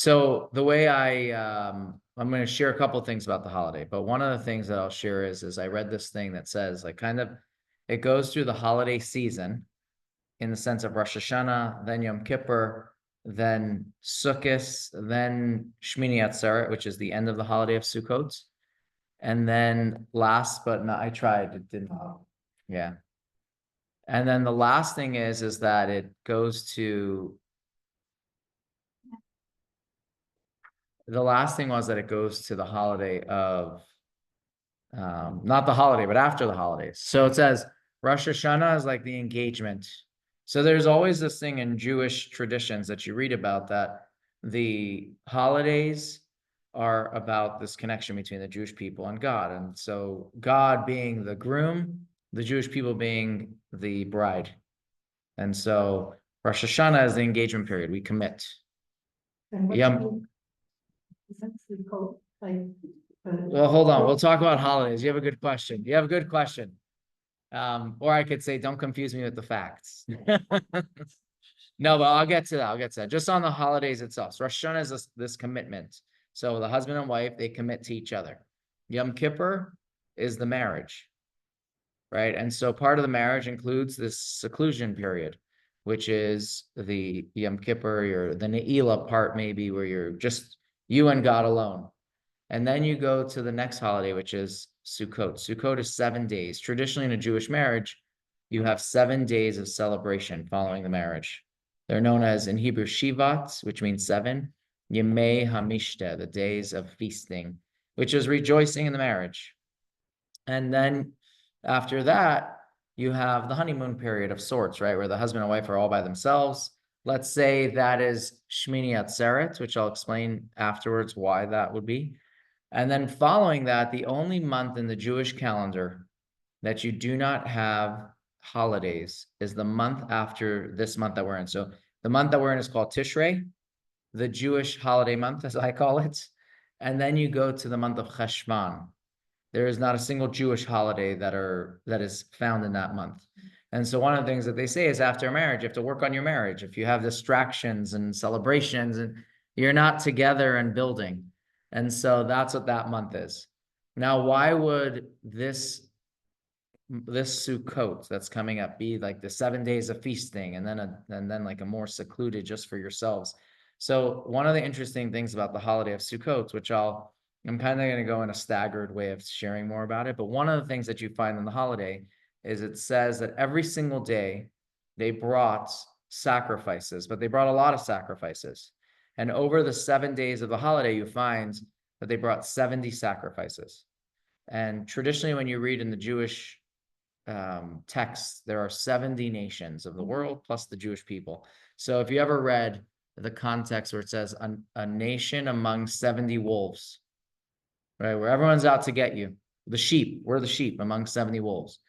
So the way I'm going to share a couple of things about the holiday, but one of the things that I'll share is I read this thing that says like kind of it goes through the holiday season in the sense of Rosh Hashanah, then Yom Kippur, then Sukkot, then Shmini Atzeret, which is the end of the holiday of Sukkot, and then last but not, I tried, it didn't. Yeah, and then the last thing is that it goes to the last thing was that it goes to the holiday of not the holiday, but after the holidays. So it says Rosh Hashanah is like the engagement. So there's always this thing in Jewish traditions that you read about that the holidays are about this connection between the Jewish people and God. And so God being the groom, the Jewish people being the bride. And so Rosh Hashanah is the engagement period. We commit. Yom, well, hold on. We'll talk about holidays. You have a good question. You have a good question. Or I could say, don't confuse me with the facts. No, but I'll get to that. I'll get to that. Just on the holidays itself. So Rosh Hashanah is this commitment. So the husband and wife, they commit to each other. Yom Kippur is the marriage, right? And so part of the marriage includes this seclusion period, which is the Yom Kippur or the Ne'ilah part, maybe where you're just you and God alone. And then you go to the next holiday, which is Sukkot. Sukkot is 7 days. Traditionally, in a Jewish marriage, you have 7 days of celebration following the marriage. They're known as, in Hebrew, Shivat, which means 7, Yemei Hamishta, the days of feasting, which is rejoicing in the marriage. And then after that, you have the honeymoon period of sorts, right, where the husband and wife are all by themselves. Let's say that is Shmini Atzeret, which I'll explain afterwards why that would be. And then following that, the only month in the Jewish calendar that you do not have holidays is the month after this month that we're in. So the month that we're in is called Tishrei, the Jewish holiday month, as I call it. And then you go to the month of Cheshvan. There is not a single Jewish holiday that is found in that month. And so one of the things that they say is after marriage, you have to work on your marriage. If you have distractions and celebrations and you're not together and building. And so that's what that month is. Now, why would this Sukkot that's coming up be like the 7 days of feasting and then like a more secluded just for yourselves? So one of the interesting things about the holiday of Sukkot, which I'm kind of going to go in a staggered way of sharing more about it, but one of the things that you find in the holiday is it says that every single day they brought sacrifices, but they brought a lot of sacrifices. And over the 7 days of the holiday, you find that they brought 70 sacrifices. And traditionally, when you read in the Jewish texts, there are 70 nations of the world plus the Jewish people. So if you ever read the context where it says a nation among 70 wolves, right, where everyone's out to get you, the sheep, we're the sheep among 70 wolves.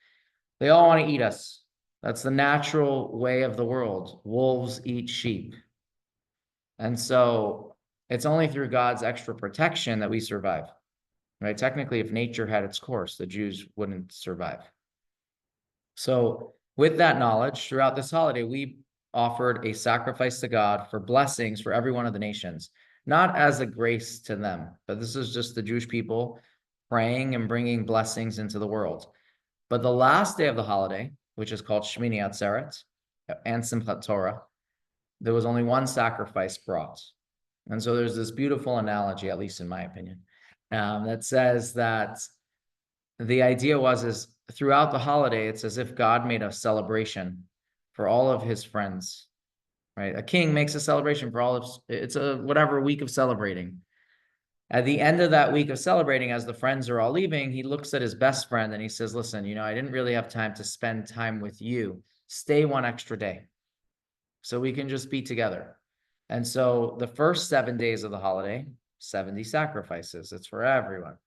They all want to eat us. That's the natural way of the world. Wolves eat sheep. And so it's only through God's extra protection that we survive, right? Technically, if nature had its course, the Jews wouldn't survive. So with that knowledge, throughout this holiday, we offered a sacrifice to God for blessings for every one of the nations, not as a grace to them, but this is just the Jewish people praying and bringing blessings into the world. But the last day of the holiday, which is called Shmini Atzeret and Simchat Torah, there was only one sacrifice brought. And so there's this beautiful analogy, at least in my opinion, that says that the idea is throughout the holiday, it's as if God made a celebration for all of his friends, right? A king makes a celebration for all of, it's a whatever week of celebrating. At the end of that week of celebrating, as the friends are all leaving, he looks at his best friend and he says, listen, I didn't really have time to spend time with you. Stay one extra day so we can just be together. And so the first 7 days of the holiday, 70 sacrifices. It's for everyone.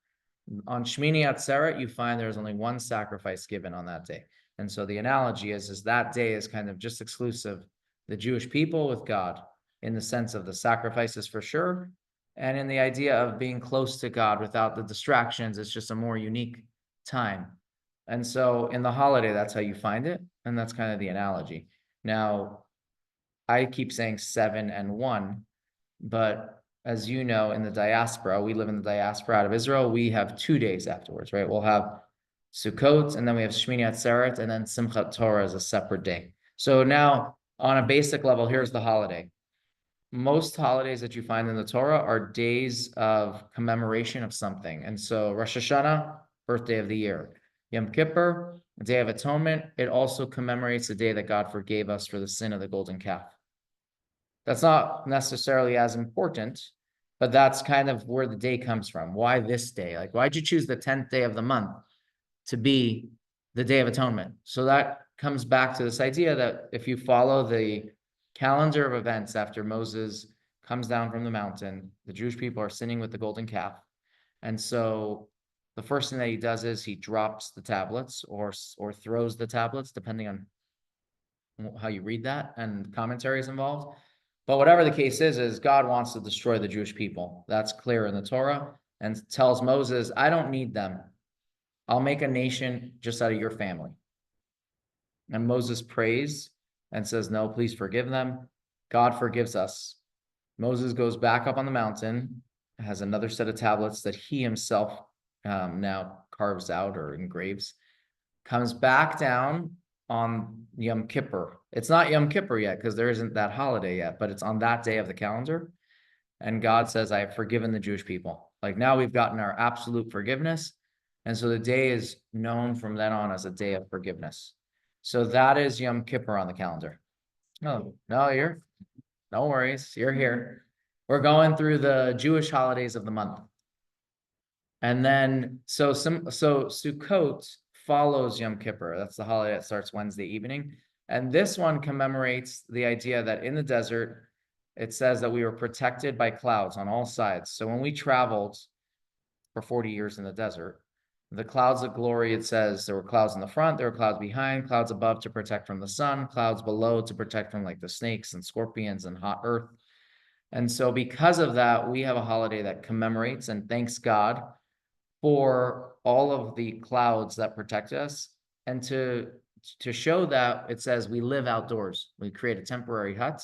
On Shmini Atzeret, you find there's only one sacrifice given on that day. And so the analogy is that day is kind of just exclusive, the Jewish people with God, in the sense of the sacrifices for sure, and in the idea of being close to God without the distractions. It's just a more unique time. And so in the holiday, that's how you find it. And that's kind of the analogy. Now, I keep saying 7 and 1, but as you know, in the diaspora, we live in the diaspora out of Israel, we have 2 days afterwards, right? We'll have Sukkot, and then we have Shmini Atzeret, and then Simchat Torah is a separate day. So now, on a basic level, here's the holiday. Most holidays that you find in the Torah are days of commemoration of something. And so Rosh Hashanah, birthday of the year. Yom Kippur, Day of Atonement, it also commemorates the day that God forgave us for the sin of the golden calf. That's not necessarily as important, but that's kind of where the day comes from. Why this day? Like, why'd you choose the 10th day of the month to be the Day of Atonement? So that comes back to this idea that if you follow the calendar of events after Moses comes down from the mountain, the Jewish people are sinning with the golden calf. And so the first thing that he does is he drops the tablets or throws the tablets, depending on how you read that, and commentaries involved. But whatever the case is God wants to destroy the Jewish people. That's clear in the Torah, and tells Moses, I don't need them. I'll make a nation just out of your family. And Moses prays and says, no, please forgive them. God forgives us. Moses goes back up on the mountain, has another set of tablets that he himself now carves out or engraves, comes back down on Yom Kippur. It's not Yom Kippur yet because there isn't that holiday yet, but it's on that day of the calendar. And God says, I have forgiven the Jewish people. Like, now we've gotten our absolute forgiveness. And so the day is known from then on as a day of forgiveness. So that is Yom Kippur on the calendar. Oh, no, no worries. You're here. We're going through the Jewish holidays of the month. And then, so Sukkot follows Yom Kippur. That's the holiday that starts Wednesday evening. And this one commemorates the idea that in the desert, it says that we were protected by clouds on all sides. So when we traveled for 40 years in the desert, the clouds of glory, it says there were clouds in the front, there were clouds behind, clouds above to protect from the sun, clouds below to protect from like the snakes and scorpions and hot earth. And so because of that, we have a holiday that commemorates and thanks God for all of the clouds that protect us, and to show that it says we live outdoors. We create a temporary hut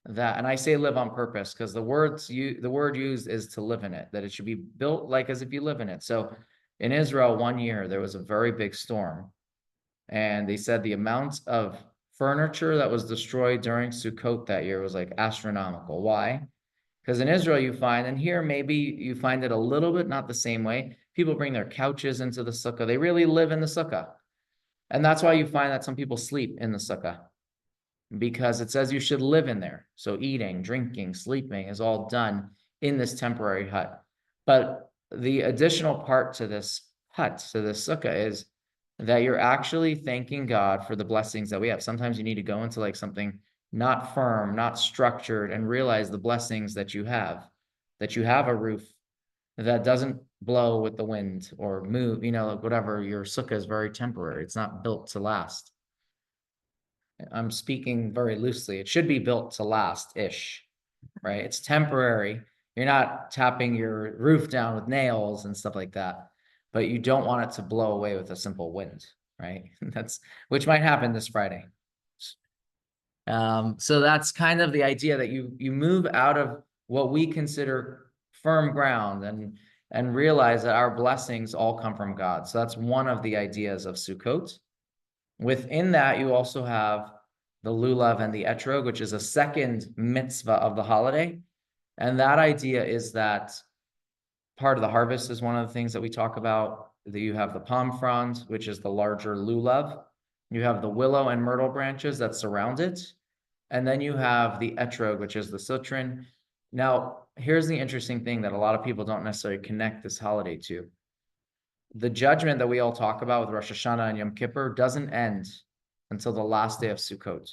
that, and I say live on purpose because the word used is to live in it, that it should be built like as if you live in it. So in Israel, one year there was a very big storm, and they said the amount of furniture that was destroyed during Sukkot that year was like astronomical. Why? Because in Israel you find, and here maybe you find it a little bit not the same way, people bring their couches into the sukkah. They really live in the sukkah. And that's why you find that some people sleep in the sukkah, because it says you should live in there. So eating, drinking, sleeping is all done in this temporary hut. But the additional part to this hut, to this sukkah, is that you're actually thanking God for the blessings that we have. Sometimes you need to go into like something not firm, not structured, and realize the blessings that you have a roof that doesn't blow with the wind or move, whatever. Your sukkah is very temporary. It's not built to last. I'm speaking very loosely. It should be built to last-ish, right? It's temporary. You're not tapping your roof down with nails and stuff like that, but you don't want it to blow away with a simple wind, right? Which might happen this Friday. So that's kind of the idea, that you move out of what we consider firm ground and realize that our blessings all come from God. So that's one of the ideas of Sukkot. Within that, you also have the lulav and the etrog, which is a second mitzvah of the holiday. And that idea is that part of the harvest is one of the things that we talk about. That you have the palm frond, which is the larger lulav. You have the willow and myrtle branches that surround it. And then you have the etrog, which is the citron. Now, here's the interesting thing that a lot of people don't necessarily connect this holiday to. The judgment that we all talk about with Rosh Hashanah and Yom Kippur doesn't end until the last day of Sukkot.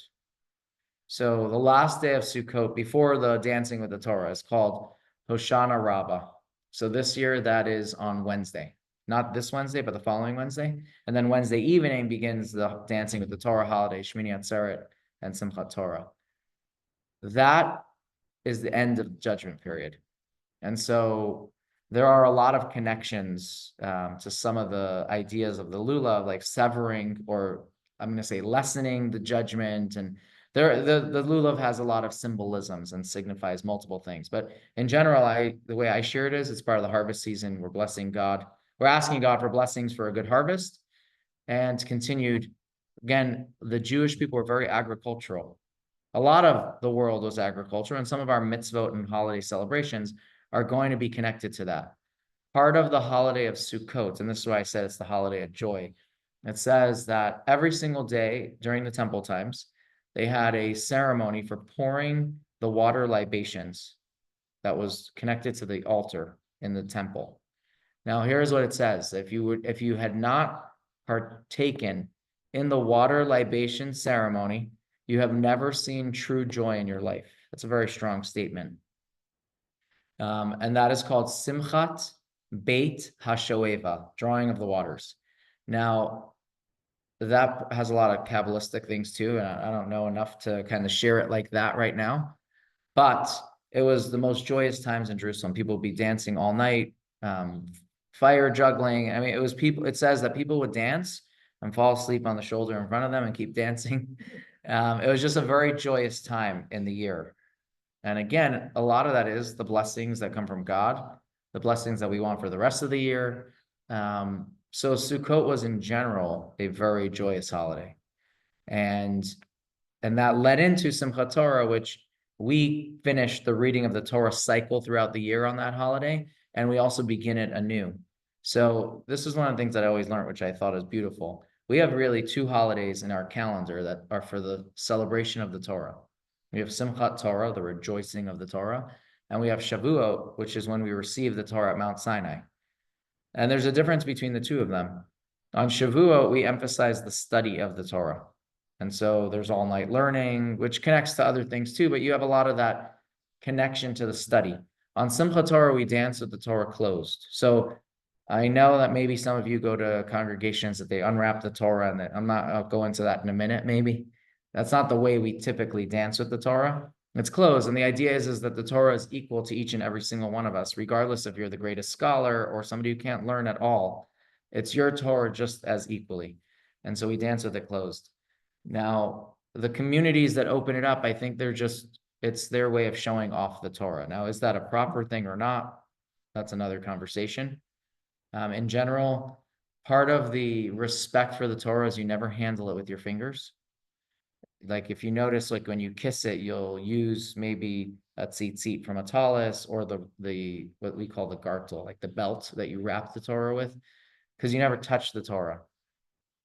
So the last day of Sukkot, before the dancing with the Torah, is called Hoshana Rabbah. So this year, that is on Wednesday. Not this Wednesday, but the following Wednesday. And then Wednesday evening begins the dancing with the Torah holiday, Shmini Atzeret and Simchat Torah. That is the end of the judgment period. And so there are a lot of connections to some of the ideas of the lulav, like severing, or I'm going to say lessening the judgment. And The lulav has a lot of symbolisms and signifies multiple things. But in general, the way I share it is it's part of the harvest season. We're blessing God. We're asking God for blessings for a good harvest and continued. Again, the Jewish people were very agricultural. A lot of the world was agricultural, and some of our mitzvot and holiday celebrations are going to be connected to that. Part of the holiday of Sukkot, and this is why I said it's the holiday of joy. It says that every single day during the temple times, they had a ceremony for pouring the water libations that was connected to the altar in the temple. Now, here's what it says. If you had not partaken in the water libation ceremony, you have never seen true joy in your life. That's a very strong statement. And that is called Simchat Beit HaShoeva, drawing of the waters. Now, that has a lot of Kabbalistic things too, and I don't know enough to kind of share it like that right now. But it was the most joyous times in Jerusalem. People would be dancing all night, fire juggling. I mean, it was people. It says that people would dance and fall asleep on the shoulder in front of them and keep dancing. It was just a very joyous time in the year. And again, a lot of that is the blessings that come from God, the blessings that we want for the rest of the year. So Sukkot was in general a very joyous holiday. And that led into Simchat Torah, which we finished the reading of the Torah cycle throughout the year on that holiday, and we also begin it anew. So this is one of the things that I always learned, which I thought is beautiful. We have really two holidays in our calendar that are for the celebration of the Torah. We have Simchat Torah, the rejoicing of the Torah, and we have Shavuot, which is when we receive the Torah at Mount Sinai. And there's a difference between the two of them. On Shavuot, we emphasize the study of the Torah. And so there's all night learning, which connects to other things too, but you have a lot of that connection to the study. On Simchat Torah, we dance with the Torah closed. So I know that maybe some of you go to congregations that they unwrap the Torah, and I'll go into that in a minute, maybe. That's not the way we typically dance with the Torah. It's closed. And the idea is that the Torah is equal to each and every single one of us, regardless if you're the greatest scholar or somebody who can't learn at all. It's your Torah just as equally. And so we dance with it closed. Now, the communities that open it up, I think it's their way of showing off the Torah. Now, is that a proper thing or not? That's another conversation. In general, part of the respect for the Torah is you never handle it with your fingers. Like if you notice, like when you kiss it, you'll use maybe a tzitzit from a talis or the what we call the gartel, like the belt that you wrap the Torah with, because you never touch the Torah.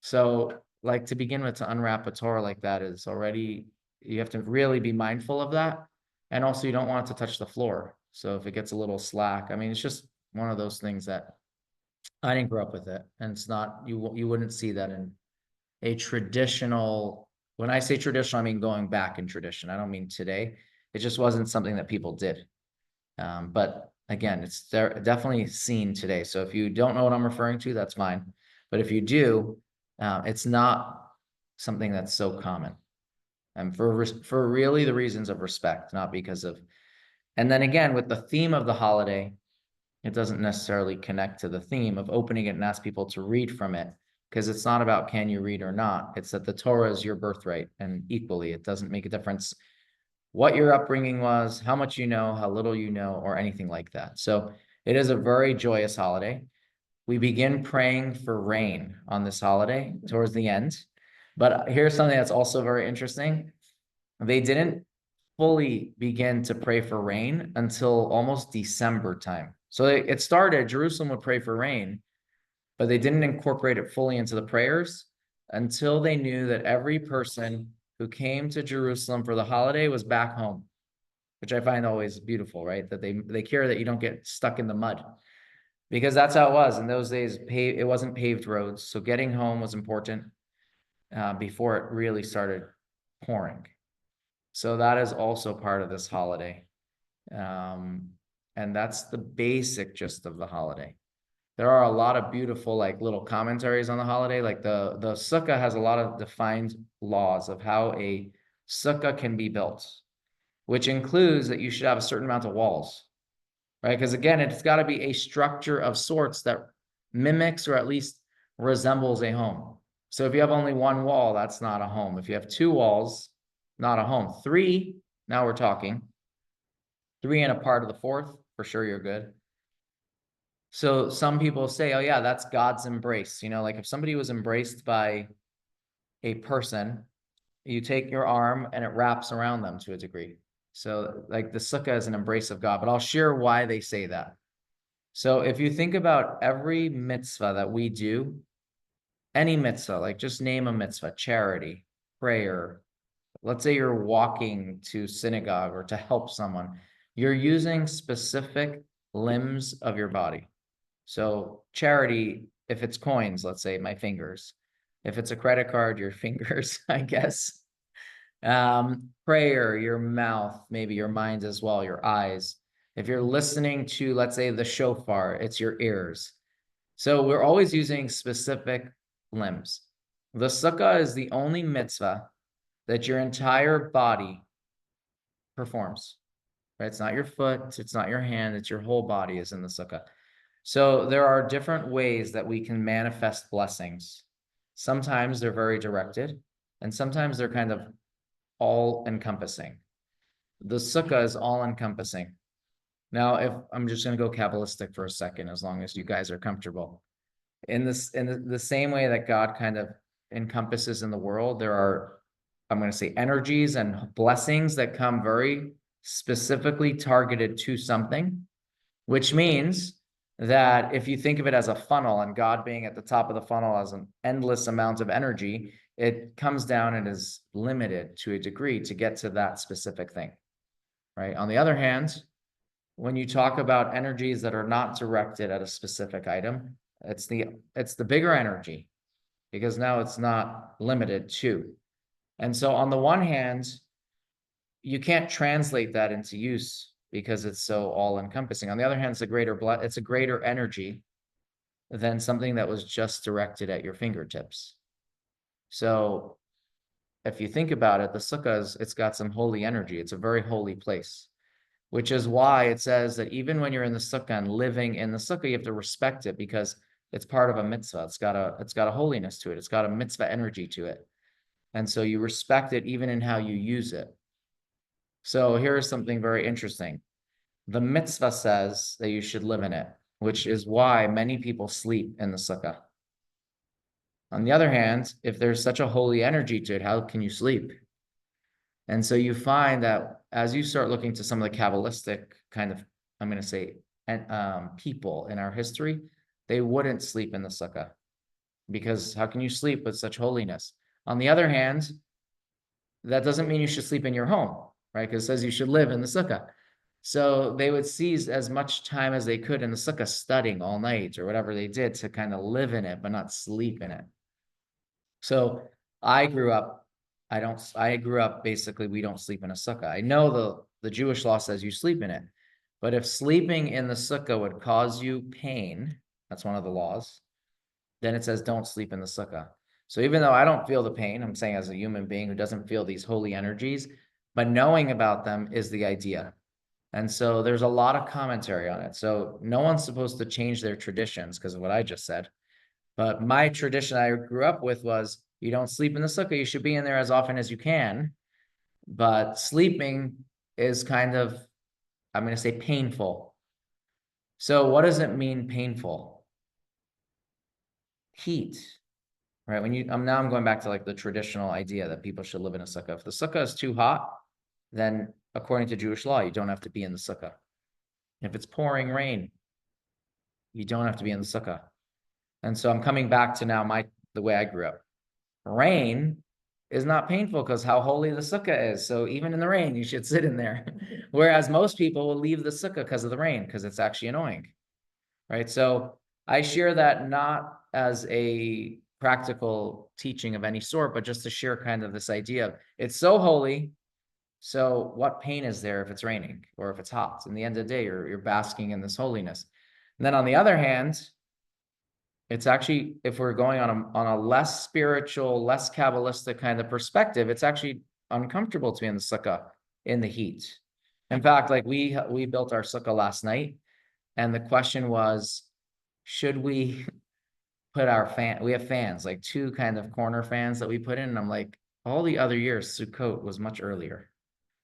So like to begin with, to unwrap a Torah like that is already, you have to really be mindful of that. And also you don't want it to touch the floor. So if it gets a little slack, I mean, it's just one of those things that I didn't grow up with it. And it's not, you wouldn't see that in a traditional, when I say traditional, I mean going back in tradition. I don't mean today. It just wasn't something that people did. But again, it's definitely seen today. So if you don't know what I'm referring to, that's fine. But if you do, it's not something that's so common. And for really the reasons of respect, not because of. And then again, with the theme of the holiday, it doesn't necessarily connect to the theme of opening it and ask people to read from it, because it's not about can you read or not. It's that the Torah is your birthright, and equally, it doesn't make a difference what your upbringing was, how much you know, how little you know, or anything like that. So it is a very joyous holiday. We begin praying for rain on this holiday towards the end. But here's something that's also very interesting. They didn't fully begin to pray for rain until almost December time. So it started, Jerusalem would pray for rain, but they didn't incorporate it fully into the prayers until they knew that every person who came to Jerusalem for the holiday was back home, which I find always beautiful, right? That they care that you don't get stuck in the mud, because that's how it was in those days. It wasn't paved roads, so getting home was important before it really started pouring. So that is also part of this holiday. And that's the basic gist of the holiday. There are a lot of beautiful, like little commentaries on the holiday. Like the sukkah has a lot of defined laws of how a sukkah can be built, which includes that you should have a certain amount of walls, right? Because again, it's got to be a structure of sorts that mimics or at least resembles a home. So if you have only one wall, that's not a home. If you have two walls, not a home. 3, now we're talking. 3 and a part of the 4th, for sure you're good. So some people say, oh yeah, that's God's embrace. Like if somebody was embraced by a person, you take your arm and it wraps around them to a degree. So like the sukkah is an embrace of God, but I'll share why they say that. So if you think about every mitzvah that we do, any mitzvah, like just name a mitzvah, charity, prayer, let's say you're walking to synagogue or to help someone, you're using specific limbs of your body. So charity, if it's coins, let's say my fingers. If it's a credit card, your fingers, I guess. Prayer, your mouth, maybe your mind as well, your eyes. If you're listening to, let's say, the shofar, it's your ears. So we're always using specific limbs. The sukkah is the only mitzvah that your entire body performs. Right? It's not your foot, it's not your hand, it's your whole body is in the sukkah. So there are different ways that we can manifest blessings. Sometimes they're very directed, and sometimes they're kind of all-encompassing. The sukkah is all-encompassing. Now, if I'm just going to go Kabbalistic for a second, as long as you guys are comfortable. In the same way that God kind of encompasses in the world, there are, I'm going to say, energies and blessings that come very specifically targeted to something, which means that if you think of it as a funnel and God being at the top of the funnel as an endless amount of energy, it comes down and is limited to a degree to get to that specific thing, right? On the other hand, when you talk about energies that are not directed at a specific item, it's the bigger energy, because now it's not limited to. And so on the one hand, you can't translate that into use because it's so all-encompassing. On the other hand, it's a greater energy than something that was just directed at your fingertips. So if you think about it, the sukkah, it's got some holy energy. It's a very holy place, which is why it says that even when you're in the sukkah and living in the sukkah, you have to respect it because it's part of a mitzvah. It's got a holiness to it. It's got a mitzvah energy to it. And so you respect it even in how you use it. So here's something very interesting. The mitzvah says that you should live in it, which is why many people sleep in the sukkah. On the other hand, if there's such a holy energy to it, how can you sleep? And so you find that as you start looking to some of the Kabbalistic kind of, I'm going to say, people in our history, they wouldn't sleep in the sukkah because how can you sleep with such holiness? On the other hand, that doesn't mean you should sleep in your home, right? Because it says you should live in the sukkah. So they would seize as much time as they could in the sukkah studying all night or whatever they did to kind of live in it, but not sleep in it. So I grew up basically, we don't sleep in a sukkah. I know the Jewish law says you sleep in it, but if sleeping in the sukkah would cause you pain, that's one of the laws, then it says don't sleep in the sukkah. So even though I don't feel the pain, I'm saying as a human being who doesn't feel these holy energies, but knowing about them is the idea. And so there's a lot of commentary on it. So no one's supposed to change their traditions because of what I just said. But my tradition I grew up with was you don't sleep in the sukkah. You should be in there as often as you can. But sleeping is kind of, I'm going to say, painful. So what does it mean painful? Heat, right? Now I'm going back to like the traditional idea that people should live in a sukkah. If the sukkah is too hot, then according to Jewish law, you don't have to be in the sukkah. If it's pouring rain, you don't have to be in the sukkah. And so I'm coming back to now the way I grew up. Rain is not painful because how holy the sukkah is. So even in the rain, you should sit in there. Whereas most people will leave the sukkah because of the rain, because it's actually annoying, right? So I share that not as a practical teaching of any sort, but just to share kind of this idea of it's so holy. So what pain is there if it's raining or if it's hot? In the end of the day, you're basking in this holiness. And then on the other hand, it's actually, if we're going on a less spiritual, less Kabbalistic kind of perspective, it's actually uncomfortable to be in the sukkah in the heat. In fact, like we built our sukkah last night, and the question was, should we put our we have fans, like 2 kind of corner fans that we put in, and I'm like, all the other years, Sukkot was much earlier.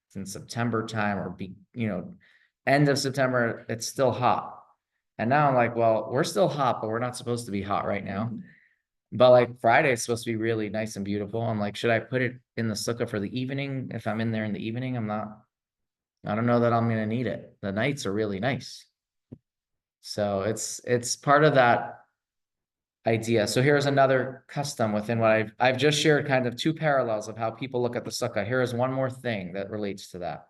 It's in September time or end of September, it's still hot. And now I'm like, well, we're still hot, but we're not supposed to be hot right now. But like Friday is supposed to be really nice and beautiful. I'm like, should I put it in the sukkah for the evening? If I'm in there in the evening, I don't know that I'm gonna need it. The nights are really nice. So it's part of that idea. So here's another custom within what I've just shared, kind of two parallels of how people look at the sukkah. Here is one more thing that relates to that.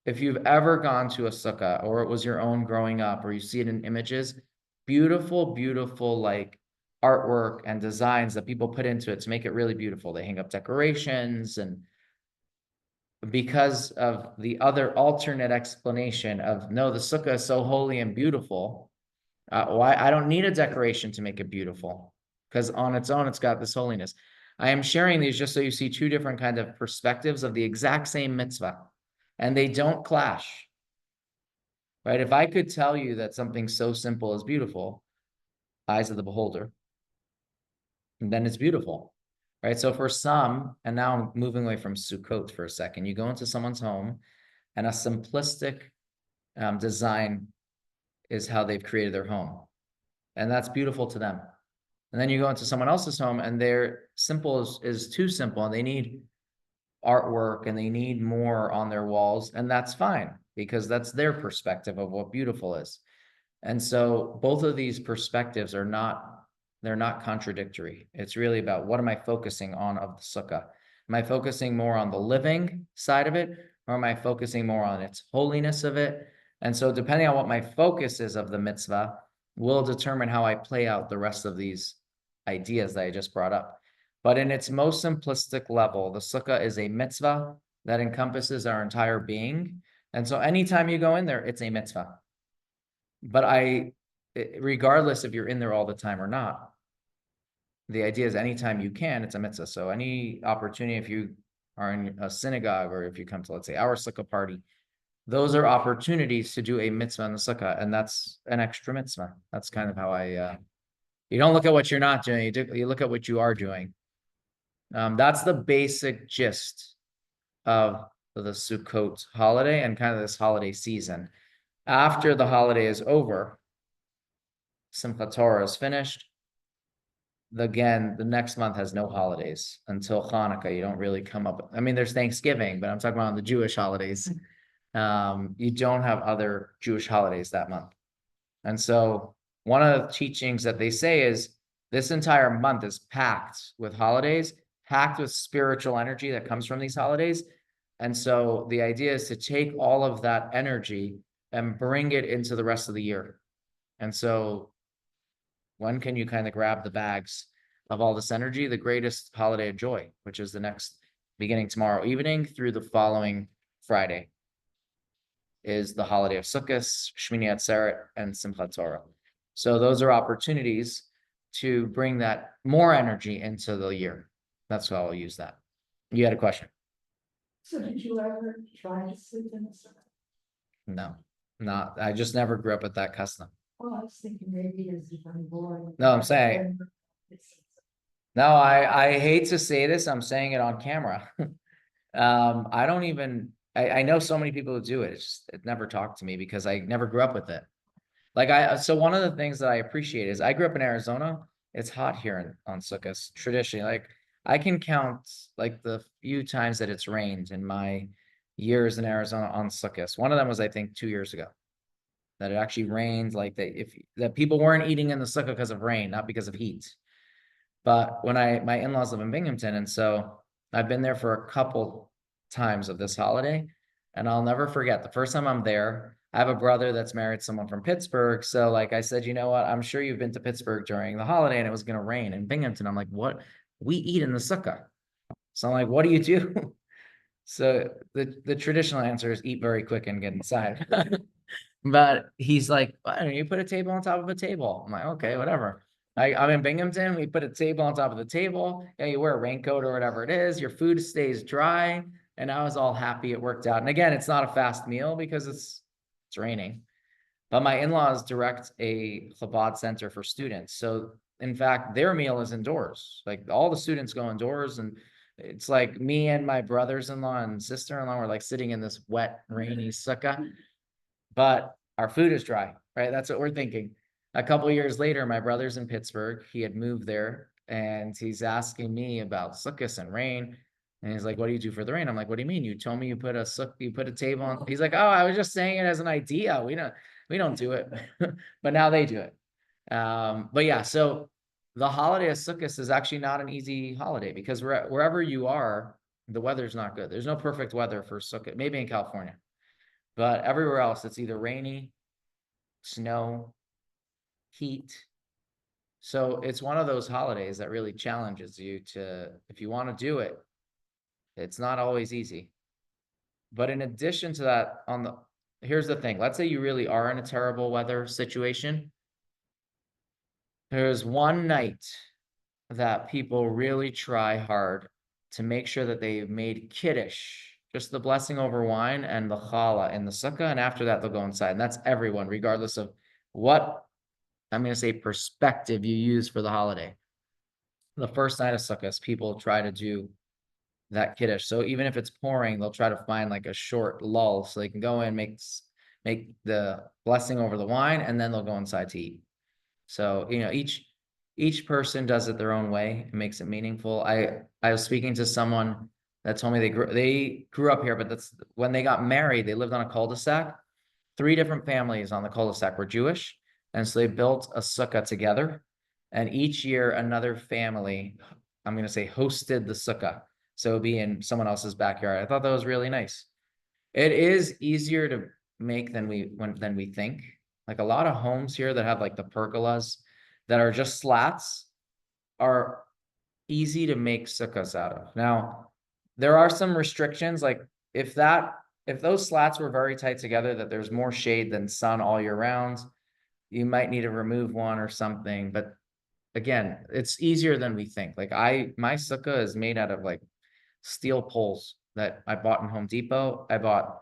If you've ever gone to a sukkah or it was your own growing up or you see it in images, beautiful, beautiful like artwork and designs that people put into it to make it really beautiful. They hang up decorations, and because of the other alternate explanation of no, the sukkah is so holy and beautiful. Why I don't need a decoration to make it beautiful, because on its own, it's got this holiness. I am sharing these just so you see two different kind of perspectives of the exact same mitzvah, and they don't clash, right? If I could tell you that something so simple is beautiful, eyes of the beholder, then it's beautiful, right? So for some, and now I'm moving away from Sukkot for a second, you go into someone's home and a simplistic design is how they've created their home. And that's beautiful to them. And then you go into someone else's home and their simple is too simple and they need artwork and they need more on their walls. And that's fine because that's their perspective of what beautiful is. And so both of these perspectives they're not contradictory. It's really about what am I focusing on of the sukkah? Am I focusing more on the living side of it, or am I focusing more on its holiness of it? And so depending on what my focus is of the mitzvah will determine how I play out the rest of these ideas that I just brought up. But in its most simplistic level, the sukkah is a mitzvah that encompasses our entire being. And so anytime you go in there, it's a mitzvah. But regardless if you're in there all the time or not, the idea is anytime you can, it's a mitzvah. So any opportunity, if you are in a synagogue or if you come to, let's say, our sukkah party, those are opportunities to do a mitzvah in the sukkah, and that's an extra mitzvah. That's kind of how you don't look at what you're not doing, you look at what you are doing. That's the basic gist of the Sukkot holiday and kind of this holiday season. After the holiday is over, Simchat Torah is finished. Again, the next month has no holidays until Hanukkah. You don't really come up. I mean, there's Thanksgiving, but I'm talking about the Jewish holidays. You don't have other Jewish holidays that month. And so one of the teachings that they say is this entire month is packed with holidays, packed with spiritual energy that comes from these holidays. And so the idea is to take all of that energy and bring it into the rest of the year. And so when can you kind of grab the bags of all this energy? The greatest holiday of joy, which is the next beginning tomorrow evening through the following Friday, is the holiday of Sukkot, Shmini Atzeret, and Simchat Torah. So those are opportunities to bring that more energy into the year. That's how I'll use that. You had a question? So did you ever try to sleep in the sukkah? No, not. I just never grew up with that custom. Well, I was thinking maybe as you're born. No, I'm saying. No, I hate to say this. I'm saying it on camera. I don't even. I know so many people who do it. It never talked to me because I never grew up with it. So one of the things that I appreciate is I grew up in Arizona. It's hot here on Sukkot traditionally. Like I can count like the few times that it's rained in my years in Arizona on Sukkot. One of them was, I think, 2 years ago, that it actually rained, like that people weren't eating in the sukkah because of rain, not because of heat. But when my in-laws live in Binghamton, and so I've been there for a couple times of this holiday, and I'll never forget the first time I'm there. I have a brother that's married someone from Pittsburgh. So like I said, you know what? I'm sure you've been to Pittsburgh during the holiday and it was going to rain in Binghamton. I'm like, what? We eat in the sukkah. So I'm like, what do you do? So the traditional answer is eat very quick and get inside. But he's like, why don't you put a table on top of a table? I'm like, okay, whatever. I'm in Binghamton. We put a table on top of the table. Yeah, you wear a raincoat or whatever it is. Your food stays dry. And I was all happy it worked out. And again, it's not a fast meal because it's raining. But my in-laws direct a Chabad center for students. So in fact, their meal is indoors. Like all the students go indoors, and it's like me and my brothers-in-law and sister-in-law were like sitting in this wet, rainy sukkah, but our food is dry, right? That's what we're thinking. A couple of years later, my brother's in Pittsburgh. He had moved there, and he's asking me about sukkahs and rain. And he's like, "What do you do for the rain?" I'm like, "What do you mean? You told me you put a table on." He's like, "Oh, I was just saying it as an idea. We don't do it," but now they do it. But yeah, so the holiday of Sukkot is actually not an easy holiday because wherever you are, the weather's not good. There's no perfect weather for Sukkot, maybe in California, but everywhere else it's either rainy, snow, heat. So it's one of those holidays that really challenges you to, if you want to do it, it's not always easy. But in addition to that, here's the thing. Let's say you really are in a terrible weather situation. There's one night that people really try hard to make sure that they've made kiddush, just the blessing over wine and the challah in the sukkah, and after that they'll go inside. And that's everyone, regardless of what, I'm going to say, perspective you use for the holiday. The first night of sukkahs, people try to do that kiddush. So even if it's pouring, they'll try to find like a short lull so they can go in, make the blessing over the wine, and then they'll go inside to eat. So, each person does it their own way. It makes it meaningful. I was speaking to someone that told me they grew up here, but that's when they got married, they lived on a cul-de-sac. 3 different families on the cul-de-sac were Jewish, and so they built a sukkah together. And each year, another family, I'm going to say, hosted the sukkah. So it'd be in someone else's backyard. I thought that was really nice. It is easier to make than we think. Like a lot of homes here that have like the pergolas that are just slats are easy to make sukkahs out of. Now, there are some restrictions, like if those slats were very tight together, that there's more shade than sun all year round, you might need to remove one or something. But again, it's easier than we think. Like my sukkah is made out of like steel poles that I bought in Home Depot. I bought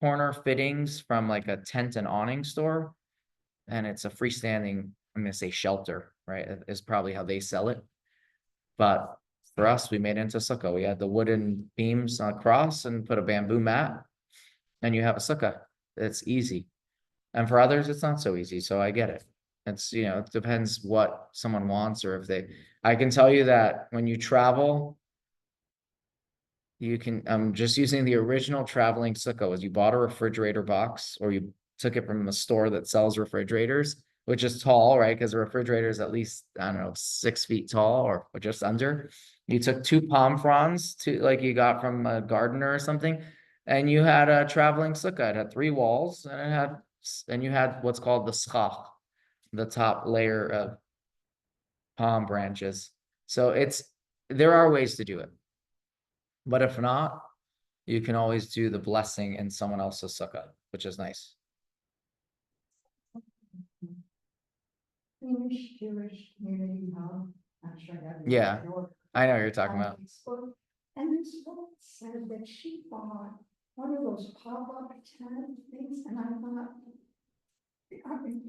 corner fittings from like a tent and awning store, and it's a freestanding, I'm gonna say, shelter, right? Is probably how they sell it. But for us, we made it into sukkah. We had the wooden beams across and put a bamboo mat, and you have a sukkah. It's easy. And for others, it's not so easy. So I get it. It depends what someone wants, or I can tell you that when you travel, you can, just using the original traveling sukkah, was you bought a refrigerator box or you took it from a store that sells refrigerators, which is tall, right? Because the refrigerator is at least, I don't know, 6 feet tall or just under. You took 2 palm fronds like you got from a gardener or something, and you had a traveling sukkah. It had 3 walls, and you had what's called the schach, the top layer of palm branches. So there are ways to do it. But if not, you can always do the blessing in someone else's sukkah, which is nice. Jewish community home. I'm sure that. Yeah, I know what you're talking about. And this woman said that she bought one of those pop-up tent things, and I thought, I mean,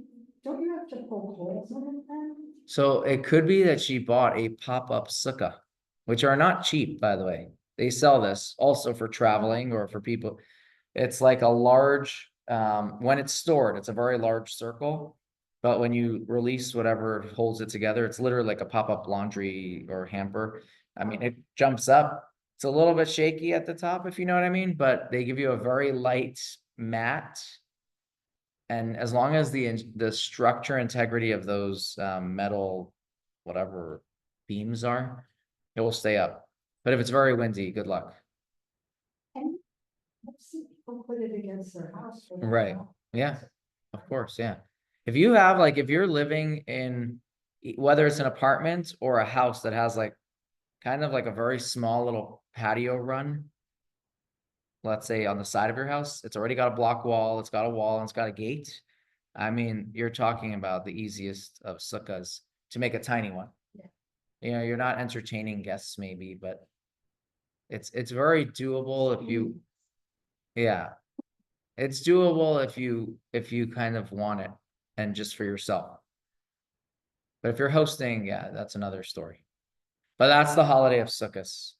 don't you have to poke holes in it then? So it could be that she bought a pop-up sukkah, which are not cheap, by the way. They sell this also for traveling or for people. It's like a large, when it's stored, it's a very large circle. But when you release whatever holds it together, it's literally like a pop-up laundry or hamper. I mean, it jumps up. It's a little bit shaky at the top, if you know what I mean, but they give you a very light mat. And as long as the structure integrity of those metal, whatever beams are, it will stay up. But if it's very windy, good luck. And I've seen people put it against their house. Right. Yeah, of course. Yeah. If you're living in, whether it's an apartment or a house that has like kind of like a very small little patio run, let's say on the side of your house, it's already got a block wall, it's got a wall, and it's got a gate. I mean, you're talking about the easiest of sukkahs to make a tiny one. Yeah. You're not entertaining guests maybe, but it's very doable yeah. It's doable if you kind of want it and just for yourself. But if you're hosting, yeah, that's another story. But that's the holiday of Sukkot.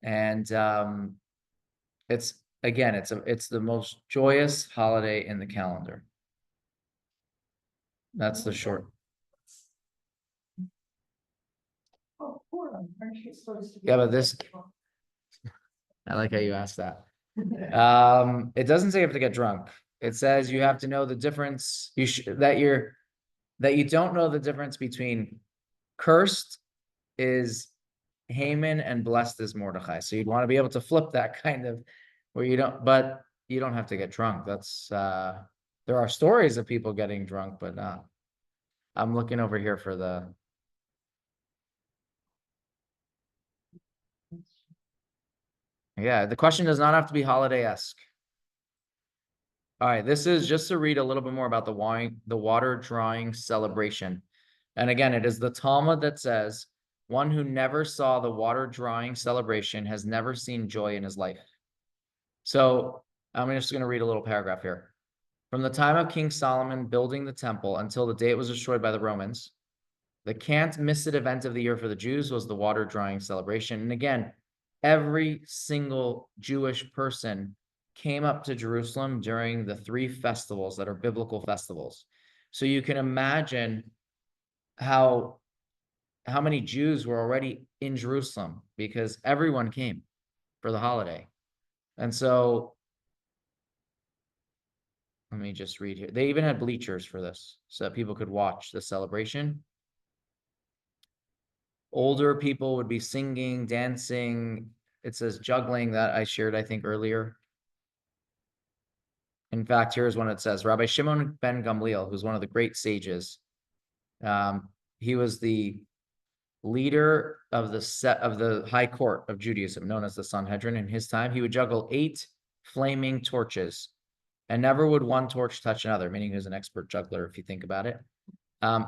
And it's again, it's the most joyous holiday in the calendar. That's the short. Oh, Purim, aren't you supposed to be? Yeah, but this, I like how you asked that. It doesn't say you have to get drunk. It says you have to know the difference. That you don't know the difference between cursed is Haman and blessed is Mordechai. So you'd want to be able to flip that kind of where you don't, but you don't have to get drunk. That's there are stories of people getting drunk, but I'm looking over here for the. Yeah, the question does not have to be holiday-esque. All right, this is just to read a little bit more about the water drawing celebration. And again, it is the Talmud that says, one who never saw the water drawing celebration has never seen joy in his life. So I'm just going to read a little paragraph here. From the time of King Solomon building the temple until the day it was destroyed by the Romans, the can't miss it event of the year for the Jews was the water drawing celebration. And again, every single Jewish person came up to Jerusalem during the 3 festivals that are biblical festivals. So you can imagine how many Jews were already in Jerusalem because everyone came for the holiday. And so let me just read here. They even had bleachers for this so that people could watch the celebration. Older people would be singing, dancing. It says juggling that I shared, I think, earlier. In fact, here's one it says, Rabbi Shimon ben Gamliel, who's one of the great sages. He was the leader of the high court of Judaism, known as the Sanhedrin. In his time, he would juggle 8 flaming torches, and never would one torch touch another, meaning he was an expert juggler, if you think about it.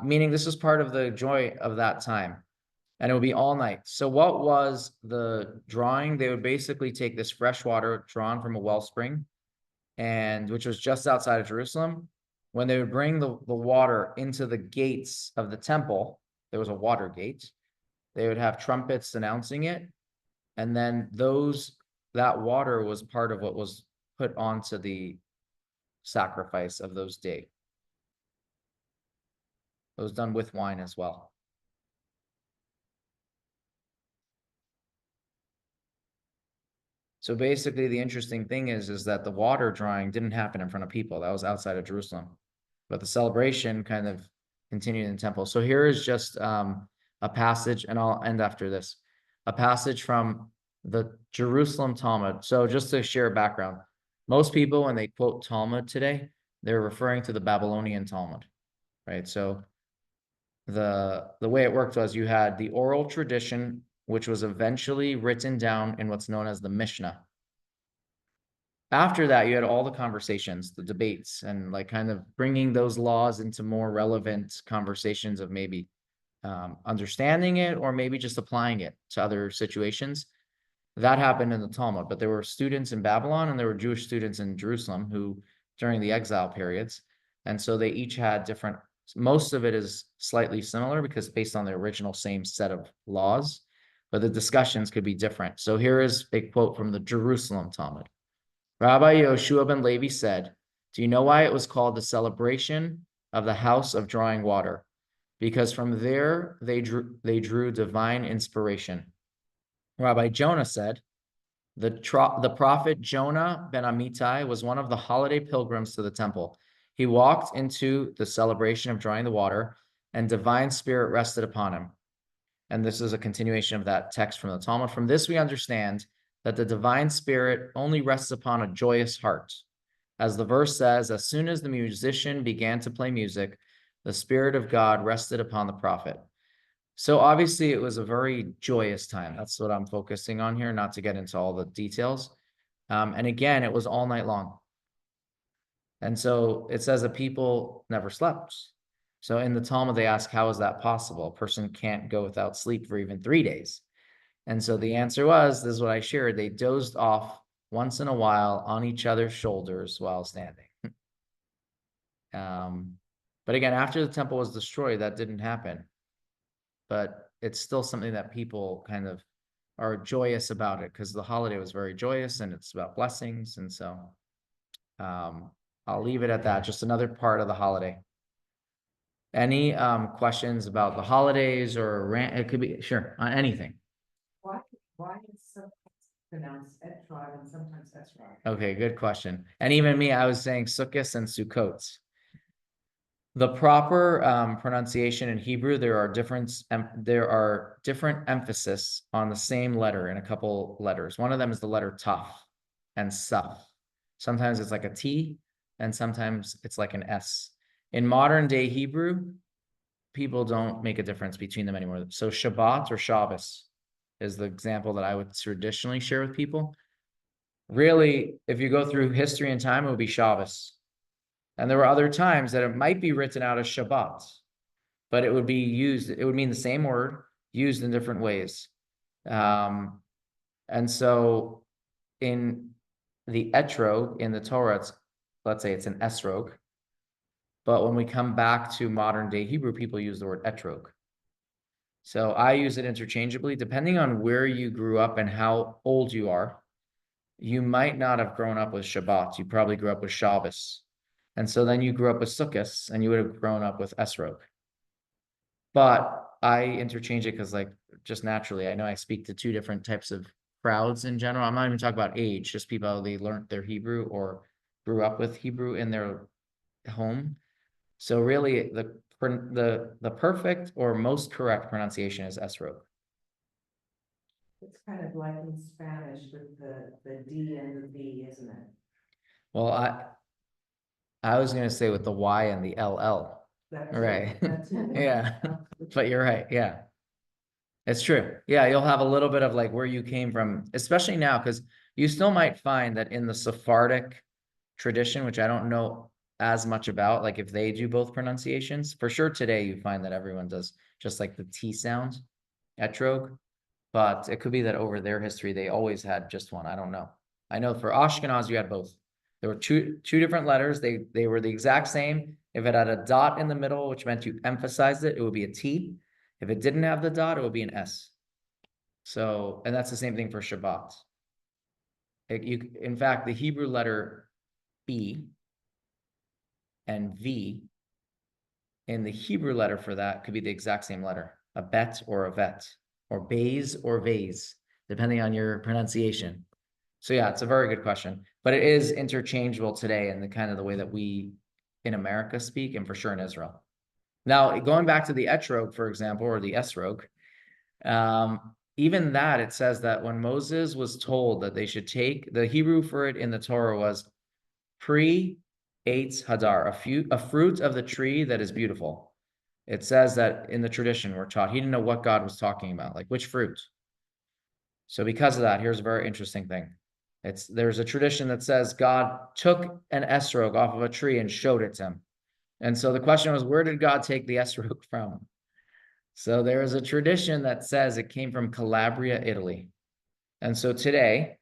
Meaning this was part of the joy of that time. And it would be all night. So what was the drawing? They would basically take this fresh water drawn from a wellspring, and which was just outside of Jerusalem. When they would bring the water into the gates of the temple, there was a water gate. They would have trumpets announcing it. And then that water was part of what was put onto the sacrifice of those days. It was done with wine as well. So basically, the interesting thing is that the water drawing didn't happen in front of people. That was outside of Jerusalem. But the celebration kind of continued in the temple. So here is just a passage, and I'll end after this. A passage from the Jerusalem Talmud. So just to share a background, most people, when they quote Talmud today, they're referring to the Babylonian Talmud, right? So the way it worked was you had the oral tradition, which was eventually written down in what's known as the Mishnah. After that, you had all the conversations, the debates, and like kind of bringing those laws into more relevant conversations of maybe understanding it or maybe just applying it to other situations. That happened in the Talmud, but there were students in Babylon and there were Jewish students in Jerusalem who during the exile periods. And so they each had different, most of it is slightly similar because based on the original same set of laws, but the discussions could be different. So here is a quote from the Jerusalem Talmud. Rabbi Yoshua ben Levi said, "Do you know why it was called the celebration of the house of drawing water? Because from there they drew divine inspiration." Rabbi Jonah said, the prophet Jonah ben Amittai was one of the holiday pilgrims to the temple. He walked into the celebration of drawing the water, and divine spirit rested upon him. And this is a continuation of that text from the Talmud. From this, we understand that the divine spirit only rests upon a joyous heart. As the verse says, as soon as the musician began to play music, the Spirit of God rested upon the prophet. So obviously it was a very joyous time. That's what I'm focusing on here, not to get into all the details. And again, it was all night long. And so it says that people never slept. So in the Talmud, they ask, how is that possible? A person can't go without sleep for even 3 days. And so the answer was, this is what I shared, they dozed off once in a while on each other's shoulders while standing. But again, after the temple was destroyed, that didn't happen. But it's still something that people kind of are joyous about it because the holiday was very joyous and it's about blessings. And so I'll leave it at that. Just another part of the holiday. Any questions about the holidays or rant? It could be sure on anything. Why, why is sometimes pronounced Etrog and sometimes Esrog? Okay, good question. And even me, I was saying Sukkot and Sukkot. The proper pronunciation in Hebrew, there are different emphasis on the same letter in a couple letters. One of them is the letter Taf and Saf. Sometimes it's like a T, and sometimes it's like an S. In modern day Hebrew, people don't make a difference between them anymore. So Shabbat or Shabbos is the example that I would traditionally share with people. Really, if you go through history and time, it would be Shabbos. And there were other times that it might be written out as Shabbat, but it would be used, it would mean the same word used in different ways. And so in the etrog in the Torah, let's say it's an esrog. But when we come back to modern day Hebrew, people use the word etrog. So I use it interchangeably, depending on where you grew up and how old you are. You might not have grown up with Shabbat. You probably grew up with Shabbos. And so then you grew up with Sukkot and you would have grown up with Esrog. But I interchange it because like just naturally, I know I speak to two different types of crowds in general. I'm not even talking about age, just people they learned their Hebrew or grew up with Hebrew in their home. So really the perfect or most correct pronunciation is Esrog. It's kind of like in Spanish with the D and the B, isn't it? Well, I was gonna say with the Y and the LL. That's Right. That's Yeah. But you're right. Yeah. It's true. Yeah, you'll have a little bit of like where you came from, especially now, because you still might find that in the Sephardic tradition, which I don't know as much about, like if they do both pronunciations, for sure today you find that everyone does just like the T sound, etrog, but it could be that over their history they always had just one. I don't know. I know for Ashkenaz you had both. There were two different letters. They were the exact same. If it had a dot in the middle, which meant you emphasized it, it would be a T. If it didn't have the dot, it would be an S. So, and that's the same thing for Shabbat. In fact, the Hebrew letter B and V in the Hebrew letter for that could be the exact same letter, a bet or a vet, or bays or vase, depending on your pronunciation. So yeah, it's a very good question, but it is interchangeable today in the kind of the way that we in America speak, and for sure in Israel. Now, going back to the etrog, for example, or the esrog, even that, it says that when Moses was told that they should take, the Hebrew for it in the Torah was pre eitz hadar, a fruit of the tree that is beautiful. It says that in the tradition we're taught, he didn't know what God was talking about, like which fruit. So because of that, here's a very interesting thing. There's a tradition that says God took an esrog off of a tree and showed it to him. And so the question was, where did God take the esrog from? So there is a tradition that says it came from Calabria, Italy. And so today,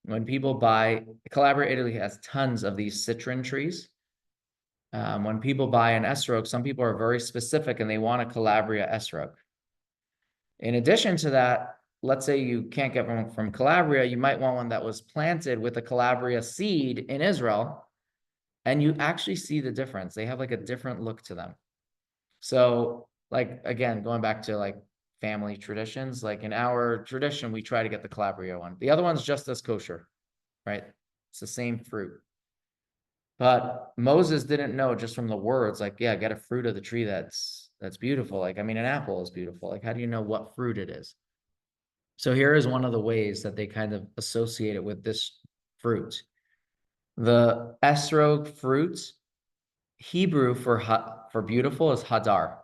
when people buy, Calabria, Italy has tons of these citron trees. When people buy an esrog, some people are very specific and they want a Calabria esrog. In addition to that, let's say you can't get one from Calabria, you might want one that was planted with a Calabria seed in Israel, and you actually see the difference. They have like a different look to them. So like, again, going back to like family traditions, like in our tradition, we try to get the Calabria one. The other one's just as kosher, right? It's the same fruit. But Moses didn't know just from the words, like, yeah, get a fruit of the tree that's beautiful. Like, I mean, an apple is beautiful. Like, how do you know what fruit it is? So here is one of the ways that they kind of associate it with this fruit. The esrog fruit, Hebrew for beautiful is hadar.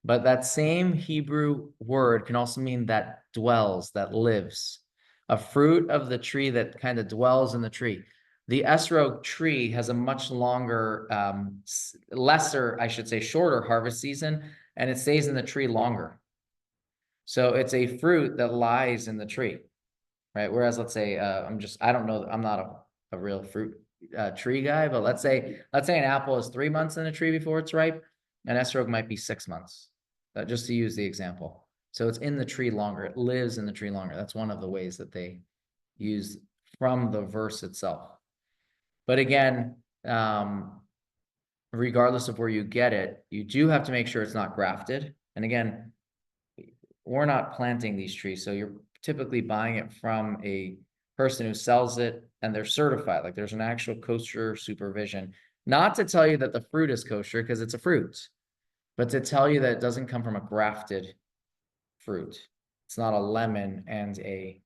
But that same Hebrew word can also mean that dwells, that lives. A fruit of the tree that kind of dwells in the tree. The esrog tree has a much longer, lesser, I should say, shorter harvest season, and it stays in the tree longer. So it's a fruit that lies in the tree, right? Whereas let's say, I don't know, I'm not a real fruit tree guy, but let's say an apple is 3 months in a tree before it's ripe. an esrog might be 6 months. Just to use the example. So it's in the tree longer. It lives in the tree longer. That's one of the ways that they use from the verse itself. But again, regardless of where you get it, you do have to make sure it's not grafted. And again, we're not planting these trees, so you're typically buying it from a person who sells it and they're certified. Like there's an actual kosher supervision. Not to tell you that the fruit is kosher because it's a fruit, but to tell you that it doesn't come from a grafted fruit. It's not a lemon and a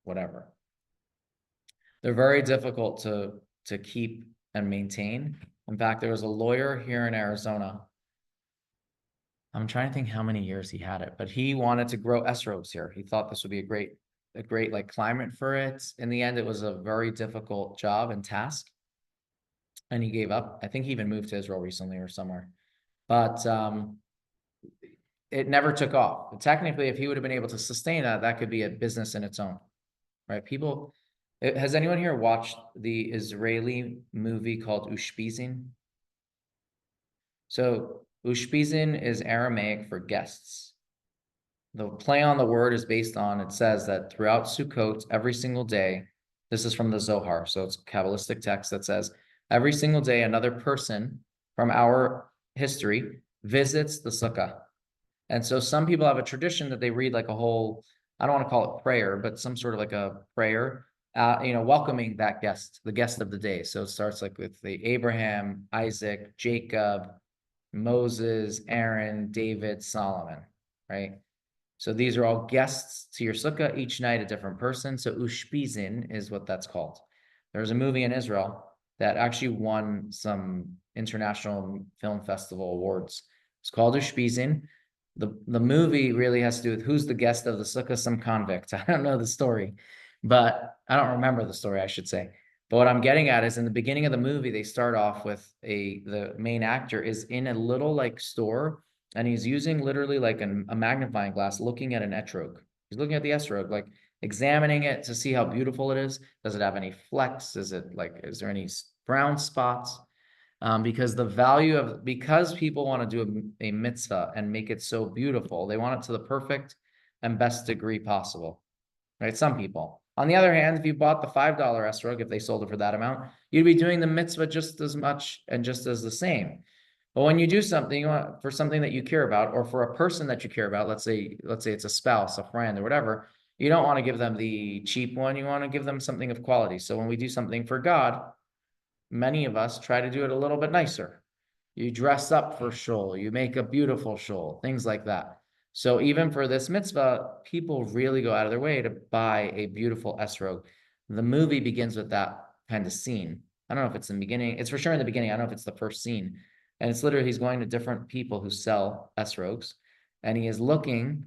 whatever. They're very difficult to keep and maintain. In fact, there was a lawyer here in Arizona. I'm trying to think how many years he had it, but he wanted to grow esrogs here. He thought this would be a great like climate for it. In the end, it was a very difficult job and task, and he gave up. I think he even moved to Israel recently or somewhere, but it never took off. But technically, if he would have been able to sustain that, that could be a business in its own, right? People, has anyone here watched the Israeli movie called Ushpizin? So Ushpizin is Aramaic for guests. The play on the word is based on, it says that throughout Sukkot, every single day, this is from the Zohar, so it's a Kabbalistic text that says, every single day, another person from our history visits the sukkah. And so some people have a tradition that they read like a whole, I don't want to call it prayer, but some sort of like a prayer, welcoming that guest, the guest of the day. So it starts like with the Abraham, Isaac, Jacob, Moses, Aaron, David, Solomon, right? So these are all guests to your sukkah, each night a different person. So Ushpizin is what that's called. There's a movie in Israel that actually won some international film festival awards. It's called Ushpizin. The movie really has to do with who's the guest of the sukkah, some convict. I don't know the story, but I don't remember the story, I should say. But what I'm getting at is in the beginning of the movie, they start off with the main actor is in a little like store, and he's using literally like a magnifying glass, looking at an etrog. He's looking at the etrog, like examining it to see how beautiful it is. Does it have any flecks? Is there any brown spots? Because because people want to do a mitzvah and make it so beautiful, they want it to the perfect and best degree possible, right? Some people. On the other hand, if you bought the $5 esrog, if they sold it for that amount, you'd be doing the mitzvah just as much and just as the same. But when you do something you want for something that you care about, or for a person that you care about, let's say it's a spouse, a friend, or whatever, you don't want to give them the cheap one. You want to give them something of quality. So when we do something for God, many of us try to do it a little bit nicer. You dress up for shul, you make a beautiful shul, things like that. So even for this mitzvah, people really go out of their way to buy a beautiful esrog. The movie begins with that kind of scene. I don't know if it's in the beginning. It's for sure in the beginning. I don't know if it's the first scene. And it's literally, he's going to different people who sell esrogs, and he is looking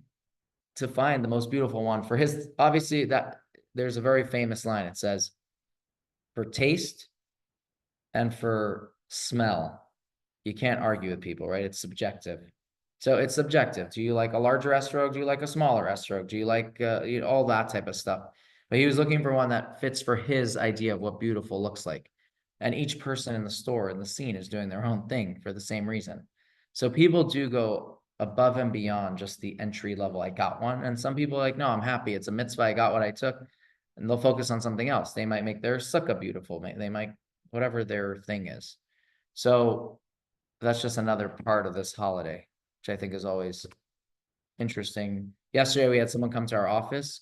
to find the most beautiful one for his, obviously that there's a very famous line. It says, for taste and for smell, you can't argue with people, right? It's subjective. So it's subjective. Do you like a larger esrog? Do you like a smaller esrog? Do you like all that type of stuff? But he was looking for one that fits for his idea of what beautiful looks like. And each person in the store, in the scene, is doing their own thing for the same reason. So people do go above and beyond just the entry level, I got one. And some people are like, no, I'm happy. It's a mitzvah. I got what I took. And they'll focus on something else. They might make their sukkah beautiful. They might, whatever their thing is. So that's just another part of this holiday, which I think is always interesting. Yesterday, we had someone come to our office.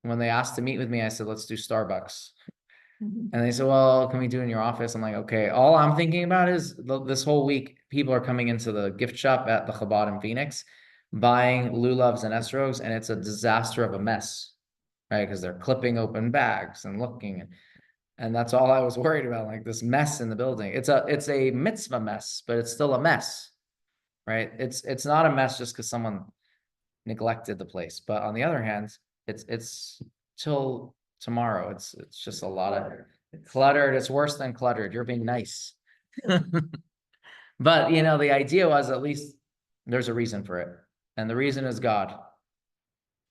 When they asked to meet with me, I said, let's do Starbucks. And they said, well, can we do it in your office? I'm like, okay. All I'm thinking about is this whole week, people are coming into the gift shop at the Chabad in Phoenix, buying lulavs and esrogs, and it's a disaster of a mess, right? Because they're clipping open bags and looking, and that's all I was worried about, like this mess in the building. It's a mitzvah mess, but it's still a mess, right? It's not a mess just because someone neglected the place. But on the other hand, it's till tomorrow. It's just a lot of cluttered. It's worse than cluttered. You're being nice. But the idea was at least there's a reason for it. And the reason is God.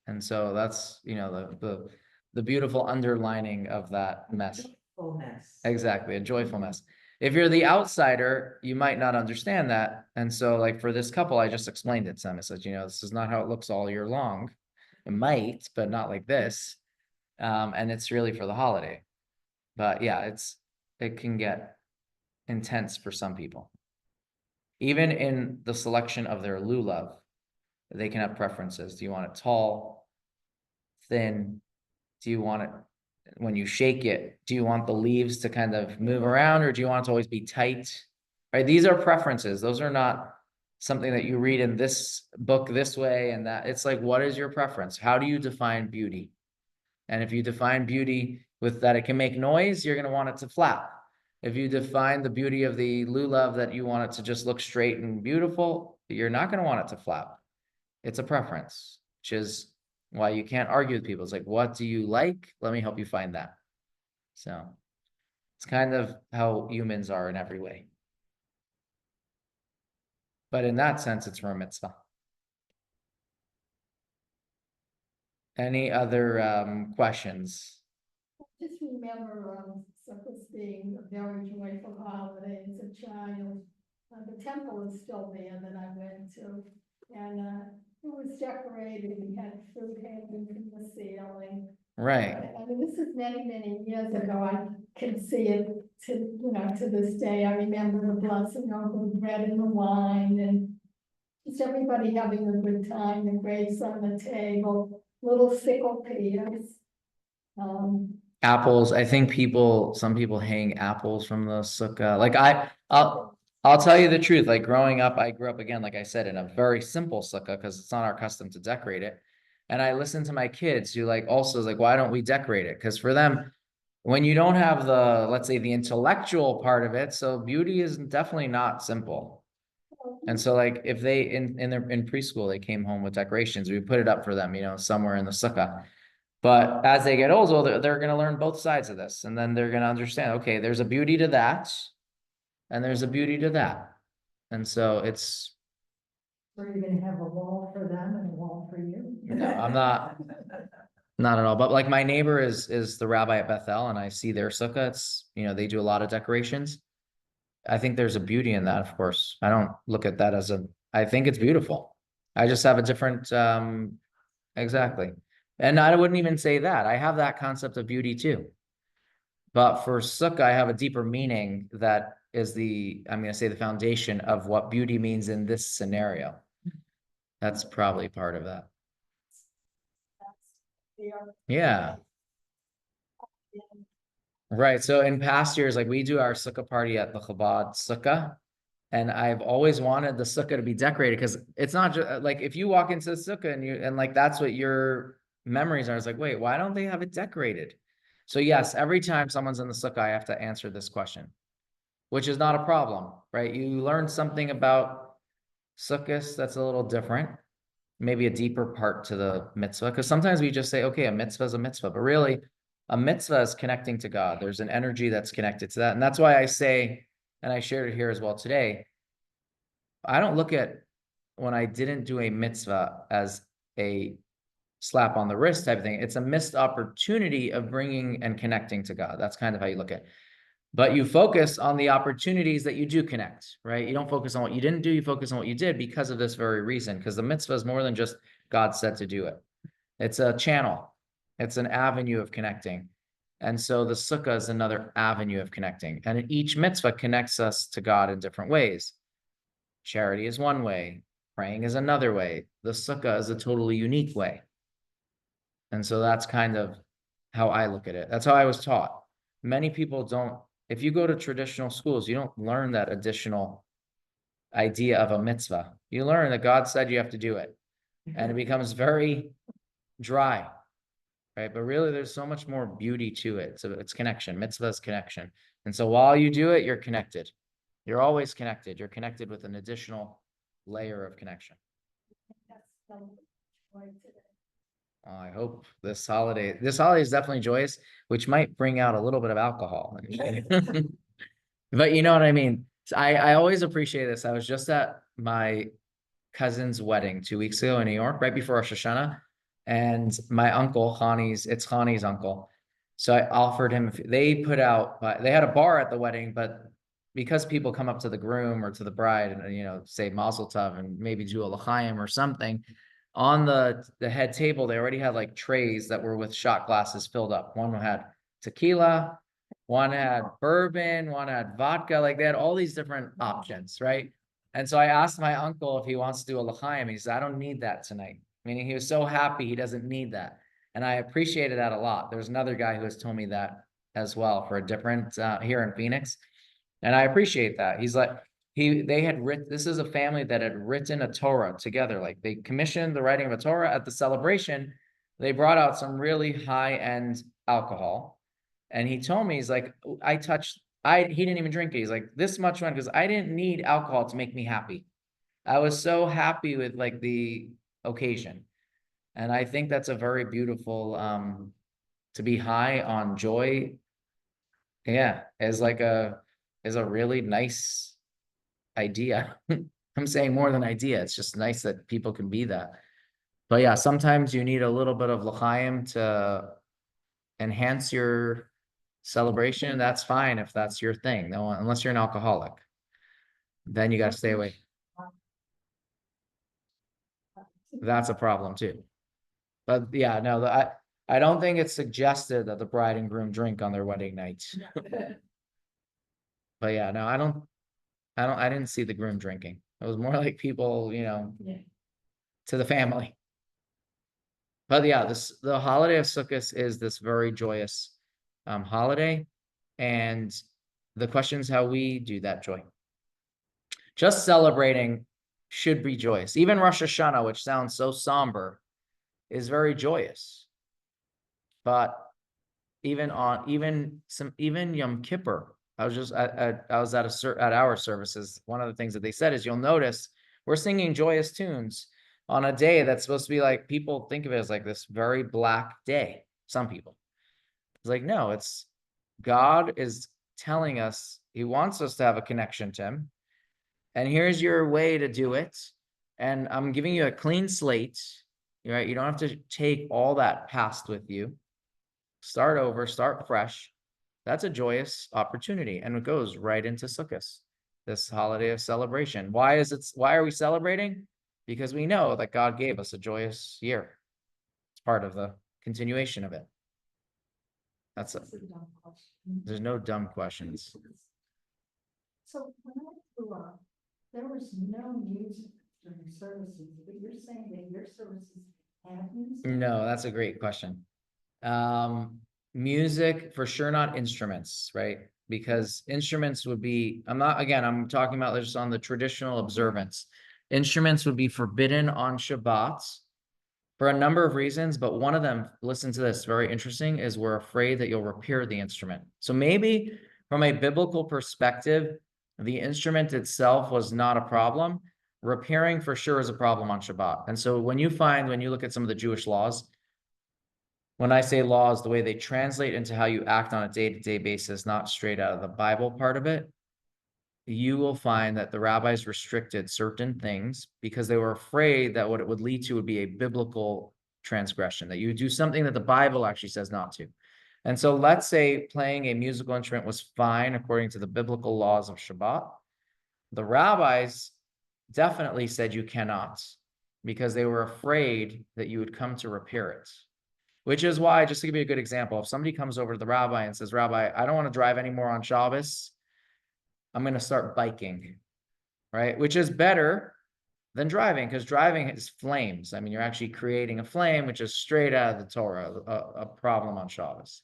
And so that's the beautiful underlining of that mess. Fullness. Exactly, a joyful mess. If you're the outsider, you might not understand that. And so like for this couple, I just explained it to them. I said, this is not how it looks all year long. It might, but not like this. And it's really for the holiday. But yeah, it can get intense for some people. Even in the selection of their lulav, they can have preferences. Do you want it tall, thin? Do you want it, when you shake it, do you want the leaves to kind of move around, or do you want it to always be tight? Right? These are preferences. Those are not something that you read in this book this way and that. It's like, what is your preference? How do you define beauty? And if you define beauty with that it can make noise, you're going to want it to flap. If you define the beauty of the lulav that you want it to just look straight and beautiful, you're not going to want it to flap. It's a preference, which is why you can't argue with people. It's like, what do you like? Let me help you find that. So it's kind of how humans are in every way. But in that sense, it's for a mitzvah. Any other questions? Just remember, Sukkot being a very joyful holiday as a child. The temple is still there that I went to, and it was decorated. We had fruit hanging from the ceiling. Right. I mean, this is many, many years ago. I can see it to this day. I remember the blessing of the bread and the wine, and just everybody having a good time. The grapes on the table, little sickle pears. Apples. I think some people hang apples from the sukkah. Like I'll tell you the truth. Like growing up, I grew up again, like I said, in a very simple sukkah because it's not our custom to decorate it. And I listen to my kids who also why don't we decorate it? Because for them, when you don't have let's say the intellectual part of it, so beauty is definitely not simple. And so like if they in preschool, they came home with decorations, we put it up for them, somewhere in the sukkah. But as they get older, they're going to learn both sides of this. And then they're going to understand, okay, there's a beauty to that. And there's a beauty to that. And so it's. So you're going to have a wall for them and a wall for you? No, I'm not. Not at all. But like my neighbor is the rabbi at Bethel, and I see their sukkah. It's, they do a lot of decorations. I think there's a beauty in that, of course. I don't look at that I think it's beautiful. I just have a different, exactly. And I wouldn't even say that. I have that concept of beauty too. But for sukkah, I have a deeper meaning that is I'm going to say the foundation of what beauty means in this scenario. That's probably part of that. Yeah. Right. So in past years, like we do our sukkah party at the Chabad sukkah. And I've always wanted the sukkah to be decorated because it's not just like if you walk into the sukkah and like that's what your memories are. It's like, wait, why don't they have it decorated? So yes, every time someone's in the sukkah, I have to answer this question, which is not a problem, right? You learn something about sukkahs that's a little different, maybe a deeper part to the mitzvah, because sometimes we just say, okay, a mitzvah is a mitzvah, but really a mitzvah is connecting to God. There's an energy that's connected to that. And that's why I say, and I shared it here as well today, I don't look at when I didn't do a mitzvah as a slap on the wrist type of thing. It's a missed opportunity of bringing and connecting to God. That's kind of how you look at it. But you focus on the opportunities that you do connect, right? You don't focus on what you didn't do. You focus on what you did because of this very reason, because the mitzvah is more than just God said to do it. It's a channel. It's an avenue of connecting. And so the sukkah is another avenue of connecting. And each mitzvah connects us to God in different ways. Charity is one way. Praying is another way. The sukkah is a totally unique way. And so that's kind of how I look at it. That's how I was taught. Many people don't. If you go to traditional schools, you don't learn that additional idea of a mitzvah. You learn that God said you have to do it. And it becomes very dry, right? But really, there's so much more beauty to it. So it's connection. Mitzvah is connection. And so while you do it, you're connected. You're always connected. You're connected with an additional layer of connection. I hope this holiday is definitely joyous, which might bring out a little bit of alcohol. But you know what I mean? I always appreciate this. I was just at my cousin's wedding 2 weeks ago in New York, right before Rosh Hashanah. And my uncle, it's Chani's uncle. So I offered him, they had a bar at the wedding, but because people come up to the groom or to the bride and, say Mazel Tov and maybe do a l'chaim or something, on the head table, they already had like trays that were with shot glasses filled up. One had tequila, one had bourbon, one had vodka, like they had all these different options, right? And so I asked my uncle if he wants to do a l'chaim. He said, I don't need that tonight. Meaning he was so happy he doesn't need that. And I appreciated that a lot. There's another guy who has told me that as well for a different here in Phoenix. And I appreciate that. He's like, they had written, this is a family that had written a Torah together. Like they commissioned the writing of a Torah at the celebration. They brought out some really high-end alcohol. And he told me, he's like, he didn't even drink it. He's like, this much wine, because I didn't need alcohol to make me happy. I was so happy with like the occasion. And I think that's a very beautiful, to be high on joy. Yeah, is a really nice idea. I'm saying more than idea. It's just nice that people can be that. But yeah, sometimes you need a little bit of l'chaim to enhance your celebration. That's fine if that's your thing. No, unless you're an alcoholic, then you got to stay away. That's a problem too. But yeah, no, I don't think it's suggested that the bride and groom drink on their wedding night. But yeah, no, I didn't see the groom drinking. It was more like people, to the family. But yeah, the holiday of Sukkot is this very joyous holiday. And the question is how we do that joy. Just celebrating should be joyous. Even Rosh Hashanah, which sounds so somber, is very joyous. But even Yom Kippur, I was at our services. One of the things that they said is you'll notice we're singing joyous tunes on a day that's supposed to be like, people think of it as like this very black day. Some people. It's like, no, it's God is telling us he wants us to have a connection to him. And here's your way to do it. And I'm giving you a clean slate, right? You don't have to take all that past with you. Start over, start fresh. That's a joyous opportunity. And it goes right into Sukkot, this holiday of celebration. Why are we celebrating? Because we know that God gave us a joyous year. It's part of the continuation of it. There's no dumb questions. So when I grew up, there was no music during services, but you're saying that your services have music? No, that's a great question. Music, for sure, not instruments, right? Because instruments would be, I'm talking about just on the traditional observance. Instruments would be forbidden on Shabbat for a number of reasons, but one of them, listen to this, very interesting, is we're afraid that you'll repair the instrument. So maybe from a biblical perspective, the instrument itself was not a problem. Repairing for sure is a problem on Shabbat. And so when you look at some of the Jewish laws, when I say laws, the way they translate into how you act on a day-to-day basis, not straight out of the Bible part of it, you will find that the rabbis restricted certain things because they were afraid that what it would lead to would be a biblical transgression, that you would do something that the Bible actually says not to. And so let's say playing a musical instrument was fine according to the biblical laws of Shabbat. The rabbis definitely said you cannot because they were afraid that you would come to repair it. Which is why, just to give you a good example, if somebody comes over to the rabbi and says, Rabbi, I don't want to drive anymore on Shabbos, I'm going to start biking, right? Which is better than driving, because driving is flames. I mean, you're actually creating a flame, which is straight out of the Torah, a problem on Shabbos.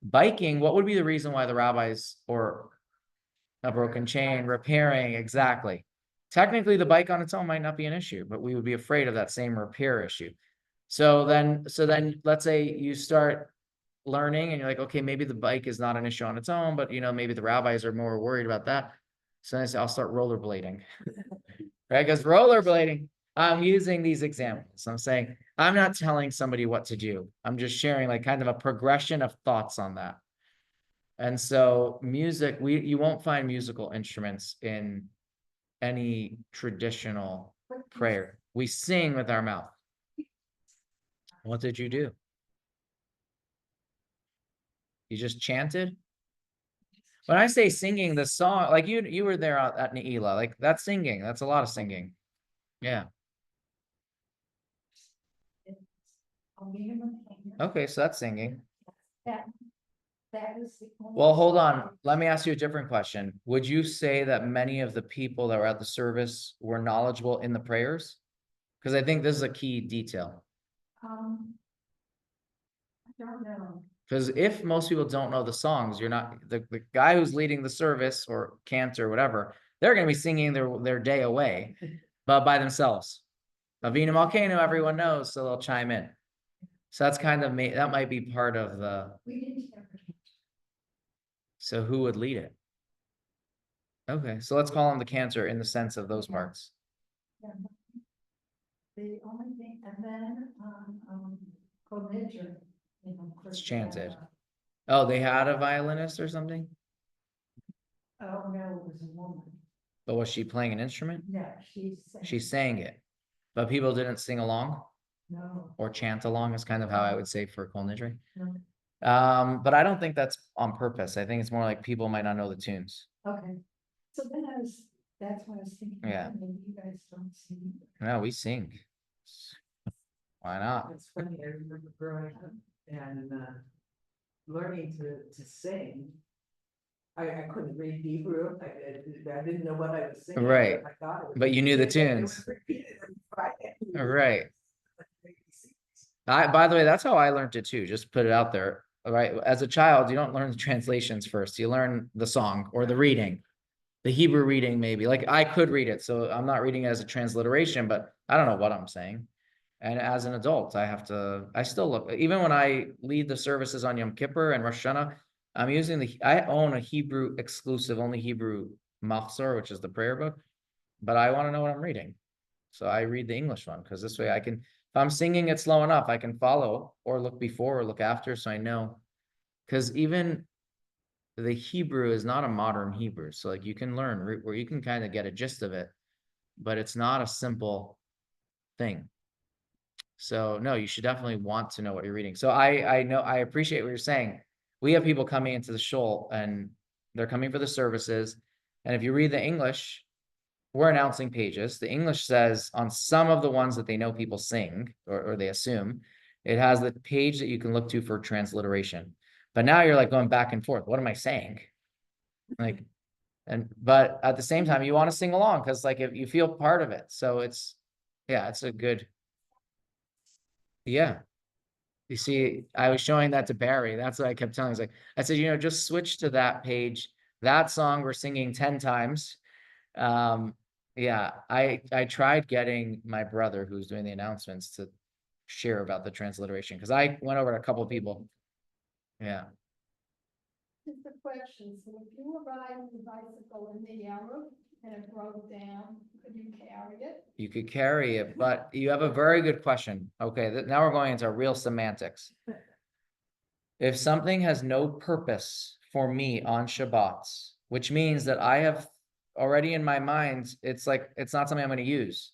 Biking, what would be the reason why the rabbis, or a broken chain, repairing, exactly. Technically, the bike on its own might not be an issue, but we would be afraid of that same repair issue. So then let's say you start learning and you're like, okay, maybe the bike is not an issue on its own, but maybe the rabbis are more worried about that. So then I say, I'll start rollerblading, right? Because rollerblading, I'm using these examples. I'm saying, I'm not telling somebody what to do. I'm just sharing like kind of a progression of thoughts on that. And so music, you won't find musical instruments in any traditional prayer. We sing with our mouth. What did you do? You just chanted? When I say singing the song, like you were there at Ne'ilah, like that's singing. That's a lot of singing. Yeah. Okay, so that's singing. That, that is. the only Well, hold on. song. Let me ask you a different question. Would you say that many of the people that were at the service were knowledgeable in the prayers? Because I think this is a key detail. I don't know. Because if most people don't know the songs, you're not the guy who's leading the service or cantor or whatever, they're going to be singing their day away, but by themselves. Avinu Malkeinu, everyone knows, so they'll chime in. So that's kind of that might be part of the. We didn't have it. So who would lead it? Okay, so let's call him the cantor in the sense of those parts. Yeah. The only thing, and then, Collision, you know. It's chanted. Oh, they had a violinist or something? Oh, no, it was a woman. But was she playing an instrument? Yeah, She sang it, but people didn't sing along No. or chant along is kind of how I would say for Kol Nidre. No. But I don't think that's on purpose. I think it's more like people might not know the tunes. Okay. So then that's what I was thinking. Yeah. Maybe you guys don't sing. No, we sing. Why not? It's funny, I remember growing up and learning to sing. I couldn't read Hebrew, I didn't know what I was singing. Right. I thought it was- But you knew the It was tunes. repeated every Friday. Right. By the way, that's how I learned it too. Just put it out there. All right. As a child, you don't learn the translations first. You learn the song or the reading, the Hebrew reading, maybe. Like I could read it, so I'm not reading it as a transliteration, but I don't know what I'm saying. And as an adult, I still look, even when I lead the services on Yom Kippur and Rosh Hashanah, I own a Hebrew exclusive, only Hebrew Machzor, which is the prayer book, but I want to know what I'm reading. So I read the English one because this way if I'm singing it slow enough, I can follow or look before or look after. So I know, because even the Hebrew is not a modern Hebrew. So like you can learn where you can kind of get a gist of it, but it's not a simple thing. So no, you should definitely want to know what you're reading. So I know, I appreciate what you're saying. We have people coming into the shul and they're coming for the services. And if you read the English, we're announcing pages. The English says on some of the ones that they know people sing or they assume, it has the page that you can look to for transliteration. But now you're like going back and forth. What am I saying? But at the same time, you want to sing along because like if you feel part of it. So it's a good. Yeah. You see, I was showing that to Barry. That's what I kept telling him. I said, just switch to that page. That song we're singing 10 times. Yeah, I tried getting my brother who's doing the announcements to share about the transliteration because I went over to a couple of people. Yeah. Just a question, so if you were riding the bicycle in the Yarrow and it broke down, could you carry it? You could carry it, but you have a very good question. Okay, now we're going into real semantics. If something has no purpose for me on Shabbats, which means that I have already in my mind, it's not something I'm going to use.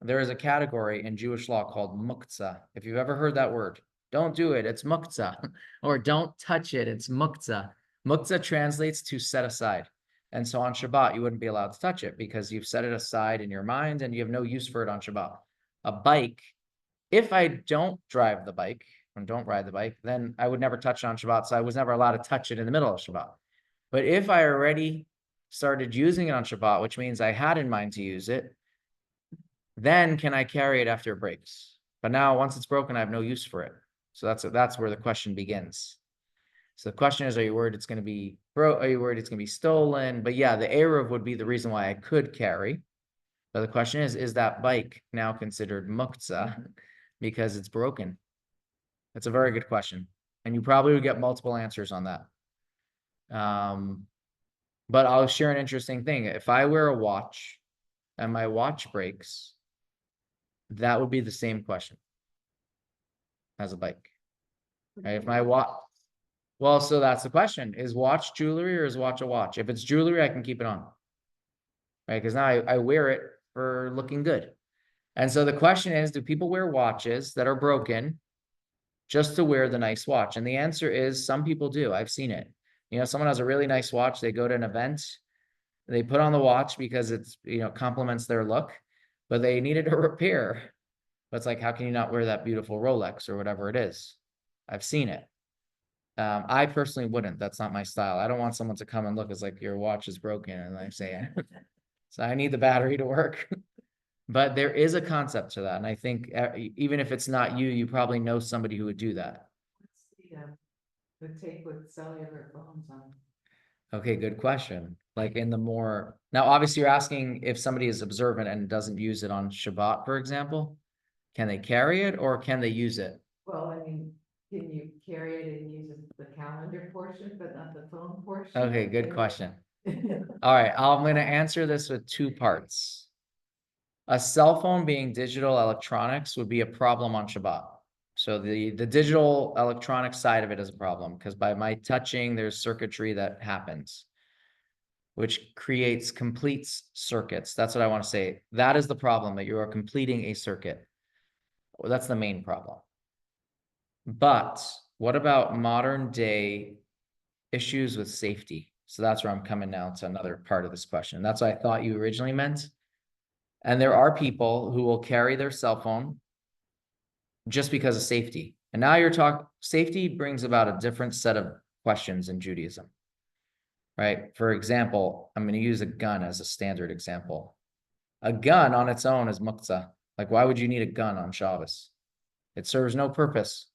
There is a category in Jewish law called muktzah. If you've ever heard that word, don't do it. It's muktzah. Or don't touch it. It's muktzah. Muktzah translates to set aside. And so on Shabbat, you wouldn't be allowed to touch it because you've set it aside in your mind and you have no use for it on Shabbat. A bike, if I don't drive the bike and don't ride the bike, then I would never touch it on Shabbat. So I was never allowed to touch it in the middle of Shabbat. But if I already started using it on Shabbat, which means I had in mind to use it, then can I carry it after it breaks? But now once it's broken, I have no use for it. So that's where the question begins. So the question is, are you worried it's going to be broke? Are you worried it's going to be stolen? But yeah, the Eruv would be the reason why I could carry. But the question is that bike now considered muktzah because it's broken? That's a very good question. And you probably would get multiple answers on that. But I'll share an interesting thing. If I wear a watch and my watch breaks, that would be the same question as a bike. Right? If my watch, well, so that's the question. Is watch jewelry or is watch a watch? If it's jewelry, I can keep it on. Right? Because now I wear it for looking good. And so the question is, do people wear watches that are broken just to wear the nice watch? And the answer is some people do. I've seen it. You know, someone has a really nice watch, they go to an event, they put on the watch because it's, complements their look, but they needed a repair. But it's like, how can you not wear that beautiful Rolex or whatever it is? I've seen it. I personally wouldn't. That's not my style. I don't want someone to come and look, it's like your watch is broken and I say, so I need the battery to work. But there is a concept to that. And I think even if it's not you, you probably know somebody who would do that. What's the tape with cellular phones on? Okay, good question. Like in the more, now obviously you're asking if somebody is observant and doesn't use it on Shabbat, for example, can they carry it or can they use it? Well, I mean, can you carry it and use the calendar portion, but not the phone portion? Okay, good question. All right, I'm going to answer this with two parts. A cell phone being digital electronics would be a problem on Shabbat. So the digital electronic side of it is a problem because by my touching, there's circuitry that happens, which creates complete circuits. That's what I want to say. That is the problem, that you are completing a circuit. Well, that's the main problem. But what about modern day issues with safety? So that's where I'm coming now to another part of this question. That's what I thought you originally meant. And there are people who will carry their cell phone just because of safety. And now you're talking, safety brings about a different set of questions in Judaism, right? For example, I'm going to use a gun as a standard example. A gun on its own is muktzah. Like, why would you need a gun on Shabbos? It serves no purpose.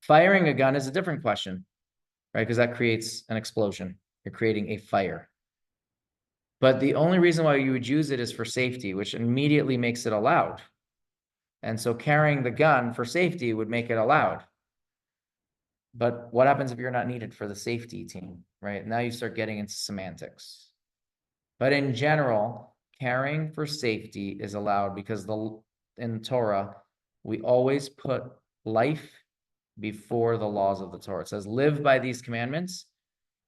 Firing a gun is a different question, right? Because that creates an explosion. You're creating a fire. But the only reason why you would use it is for safety, which immediately makes it allowed. And so carrying the gun for safety would make it allowed. But what happens if you're not needed for the safety team, right? Now you start getting into semantics. But in general, carrying for safety is allowed because in Torah, we always put life before the laws of the Torah. It says, live by these commandments,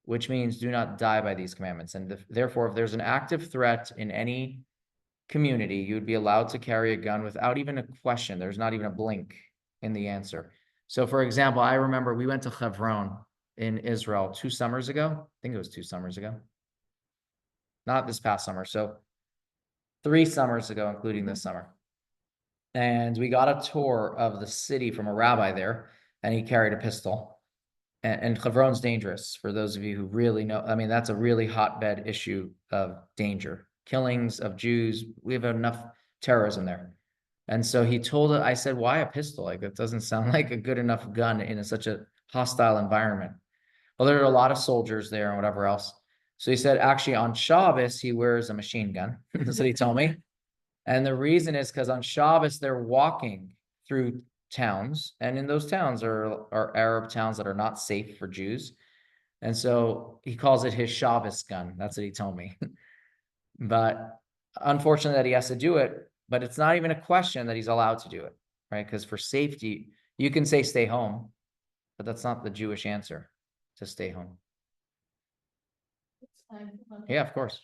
which means do not die by these commandments. And therefore, if there's an active threat in any community, you would be allowed to carry a gun without even a question. There's not even a blink in the answer. So for example, I remember we went to Hebron in Israel 2 summers ago. I think it was 2 summers ago. Not this past summer. So 3 summers ago, including this summer. And we got a tour of the city from a rabbi there, and he carried a pistol. And Hebron's dangerous for those of you who really know. I mean, that's a really hotbed issue of danger. Killings of Jews. We have enough terrorism there. And so he told it, I said, why a pistol? Like, that doesn't sound like a good enough gun in such a hostile environment. Well, there are a lot of soldiers there and whatever else. So he said, actually, on Shabbos, he wears a machine gun. That's what he told me. And the reason is because on Shabbos, they're walking through towns. And in those towns are Arab towns that are not safe for Jews. And so he calls it his Shabbos gun. That's what he told me. But unfortunately that he has to do it. But it's not even a question that he's allowed to do it, right? Because for safety, you can say stay home, but that's not the Jewish answer, to stay home. Yeah, of course.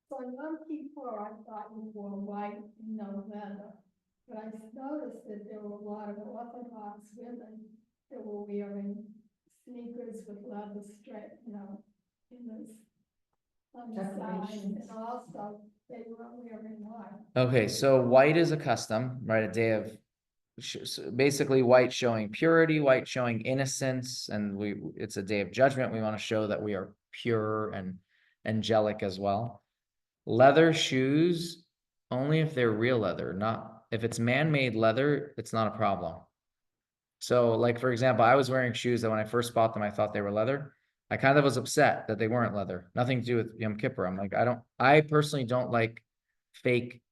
So in Yom Kippur, I thought you wore white, no leather. But I noticed that there were a lot of Orthodox women that were wearing sneakers with leather strap, on the side, and also they were wearing white. Okay, so white is a custom, right? A day of basically white showing purity, white showing innocence, and it's a day of judgment. We want to show that we are pure and angelic as well. Leather shoes only if they're real leather, not if it's man-made leather, it's not a problem. So like, for example, I was wearing shoes that when I first bought them, I thought they were leather. I kind of was upset that they weren't leather. Nothing to do with Yom Kippur. I'm like, I personally don't like fake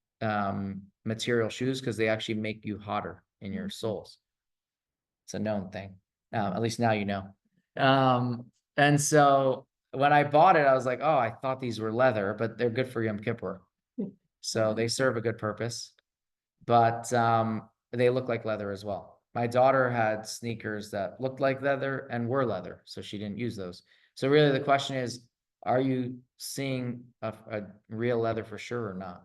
material shoes because they actually make you hotter in your soles. It's a known thing. At least now you know. And so when I bought it, I was like, oh, I thought these were leather, but they're good for Yom Kippur. So they serve a good purpose, but they look like leather as well. My daughter had sneakers that looked like leather and were leather, so she didn't use those. So really the question is, are you seeing a real leather for sure or not?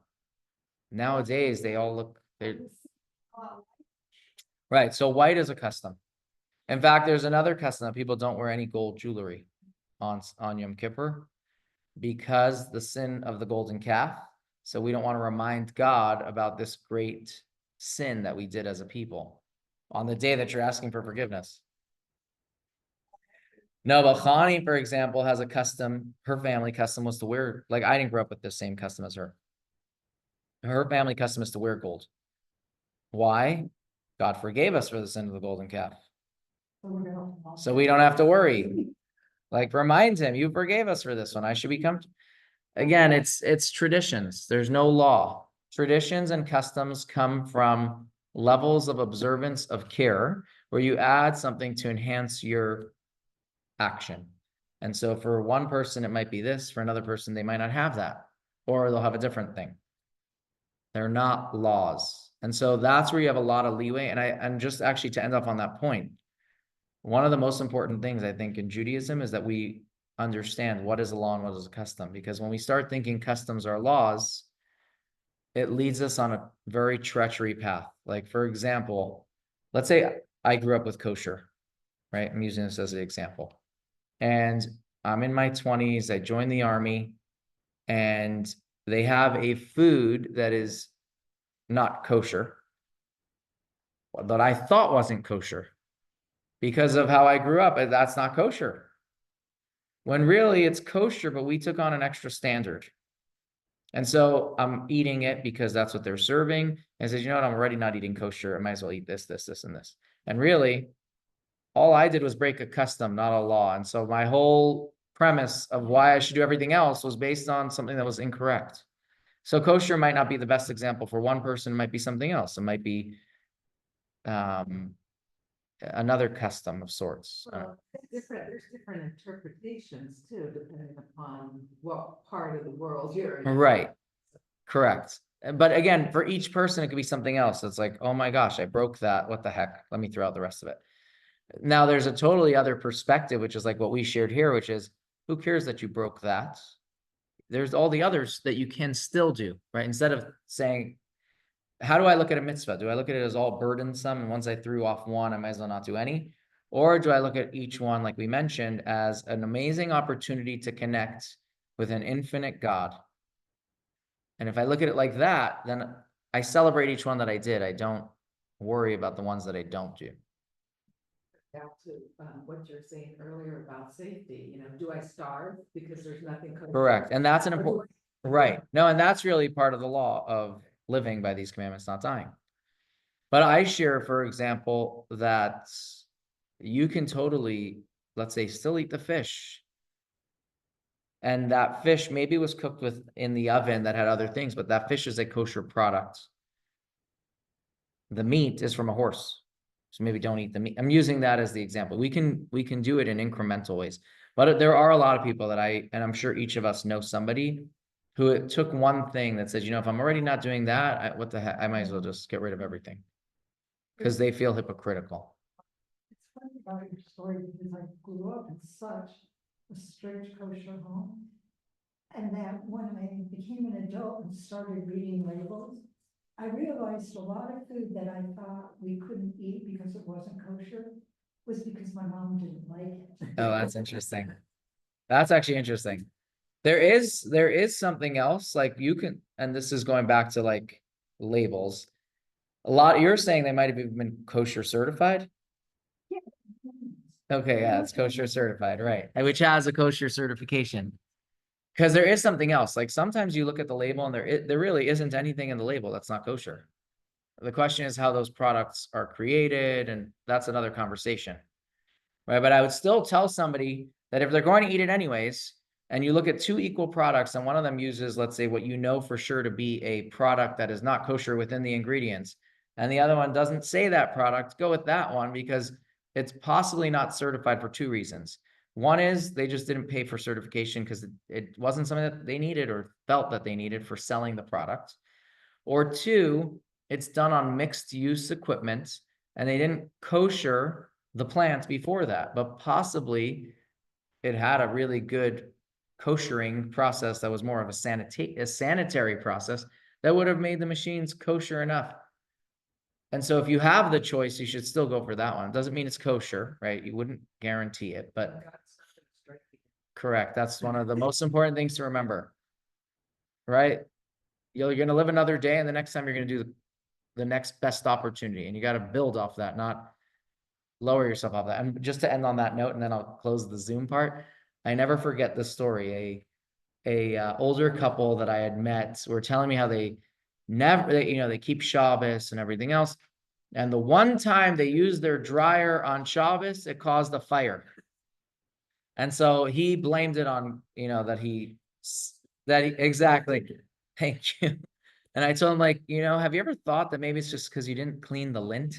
Nowadays, they all look, right. So white is a custom. In fact, there's another custom that people don't wear any gold jewelry on Yom Kippur because the sin of the golden calf. So we don't want to remind God about this great sin that we did as a people on the day that you're asking for forgiveness. No, but Chani, for example, has a custom. Her family custom was to wear, like, I didn't grow up with the same custom as her. Her family custom is to wear gold. Why? God forgave us for the sin of the golden calf. So we don't have to worry. Like, remind him, you forgave us for this one. I should become. Again, it's traditions. There's no law. Traditions and customs come from levels of observance of care, where you add something to enhance your action. And so for one person, it might be this. For another person, they might not have that, or they'll have a different thing. They're not laws. And so that's where you have a lot of leeway. And just actually to end off on that point, one of the most important things I think in Judaism is that we understand what is a law and what is a custom. Because when we start thinking customs are laws, it leads us on a very treachery path. Like, for example, let's say I grew up with kosher, right? I'm using this as an example. And I'm in my 20s, I joined the army, and they have a food that is not kosher, that I thought wasn't kosher. Because of how I grew up, that's not kosher. When really it's kosher, but we took on an extra standard. And so I'm eating it because that's what they're serving. And I said, you know what, I'm already not eating kosher. I might as well eat this, and this. And really, all I did was break a custom, not a law. And so my whole premise of why I should do everything else was based on something that was incorrect. So kosher might not be the best example for one person, it might be something else. It might be another custom of sorts. Well, there's different interpretations too, depending upon what part of the world you're in. Right. Correct. But again, for each person, it could be something else. It's like, oh my gosh, I broke that. What the heck? Let me throw out the rest of it. Now there's a totally other perspective, which is like what we shared here, which is, who cares that you broke that? There's all the others that you can still do, right? Instead of saying, how do I look at a mitzvah? Do I look at it as all burdensome, and once I threw off one, I might as well not do any? Or do I look at each one, like we mentioned, as an amazing opportunity to connect with an infinite God? And if I look at it like that, then I celebrate each one that I did. I don't worry about the ones that I don't do. Back to what you're saying earlier about safety, do I starve because there's nothing? Correct. And that's an important, right. No, and that's really part of the law of living by these commandments, not dying. But I share, for example, that you can totally, let's say, still eat the fish. And that fish maybe was cooked in the oven that had other things, but that fish is a kosher product. The meat is from a horse. So maybe don't eat the meat. I'm using that as the example. We can do it in incremental ways. But there are a lot of people that and I'm sure each of us know somebody who it took one thing that says, if I'm already not doing that, what the heck, I might as well just get rid of everything. Because they feel hypocritical. It's funny about your story because I grew up in such a strict kosher home. And that when I became an adult and started reading labels, I realized a lot of food that I thought we couldn't eat because it wasn't kosher was because my mom didn't like it. Oh, that's interesting. That's actually interesting. There is something else, like you can, and this is going back to like labels. You're saying they might have even been kosher certified? Yeah. Okay, yeah, it's kosher certified, right? Which has a kosher certification. Because there is something else. Like sometimes you look at the label and there really isn't anything in the label that's not kosher. The question is how those products are created, and that's another conversation, right? But I would still tell somebody that if they're going to eat it anyways, and you look at two equal products and one of them uses, let's say, what you know for sure to be a product that is not kosher within the ingredients, and the other one doesn't say that product, go with that one because it's possibly not certified for two reasons. One is they just didn't pay for certification because it wasn't something that they needed or felt that they needed for selling the product. Or two, it's done on mixed use equipment and they didn't kosher the plant before that, but possibly it had a really good koshering process that was more of a sanitary process that would have made the machines kosher enough. And so if you have the choice, you should still go for that one. It doesn't mean it's kosher, right? You wouldn't guarantee it, but God's not gonna strike you. correct. That's one of the most important things to remember, right? You're going to live another day, and the next time you're going to do the next best opportunity, and you got to build off that, not lower yourself off that. And just to end on that note, and then I'll close the Zoom part. I never forget this story. A older couple that I had met were telling me how they they keep Shabbos and everything else. And the one time they used their dryer on Shabbos, it caused a fire. And so he blamed it on, exactly. Thank you. And I told him, like, have you ever thought that maybe it's just because you didn't clean the lint?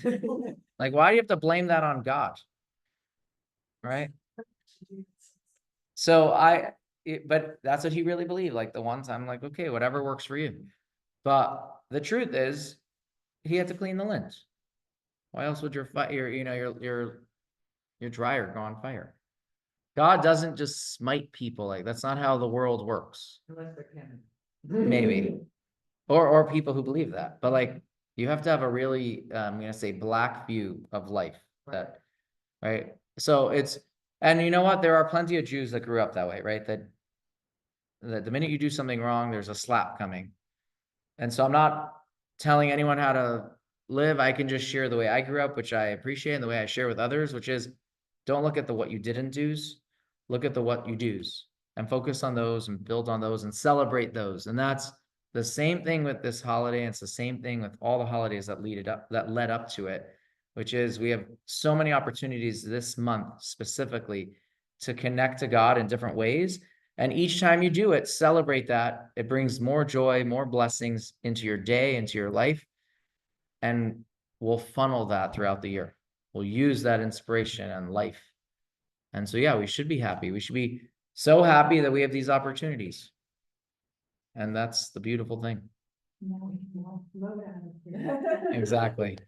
Like, why do you have to blame that on God? Right? So but that's what he really believed. Like the one time, like, okay, whatever works for you. But the truth is, he had to clean the lint. Why else would your dryer go on fire? God doesn't just smite people. Like, that's not how the world works. Unless they're canon. Maybe. Or people who believe that. But like, you have to have a really, I'm gonna say, black view of life. That, right? So and you know what? There are plenty of Jews that grew up that way, right? That the minute you do something wrong, there's a slap coming. And so I'm not telling anyone how to live. I can just share the way I grew up, which I appreciate, and the way I share with others, which is, don't look at the what you didn't do's, look at the what you do's, and focus on those and build on those and celebrate those. And that's the same thing with this holiday. And it's the same thing with all the holidays that led up to it, which is we have so many opportunities this month specifically to connect to God in different ways. And each time you do it, celebrate that. It brings more joy, more blessings into your day, into your life. And we'll funnel that throughout the year. We'll use that inspiration and life. And so, yeah, we should be happy. We should be so happy that we have these opportunities. And that's the beautiful thing. Now we can all float out of here. Exactly.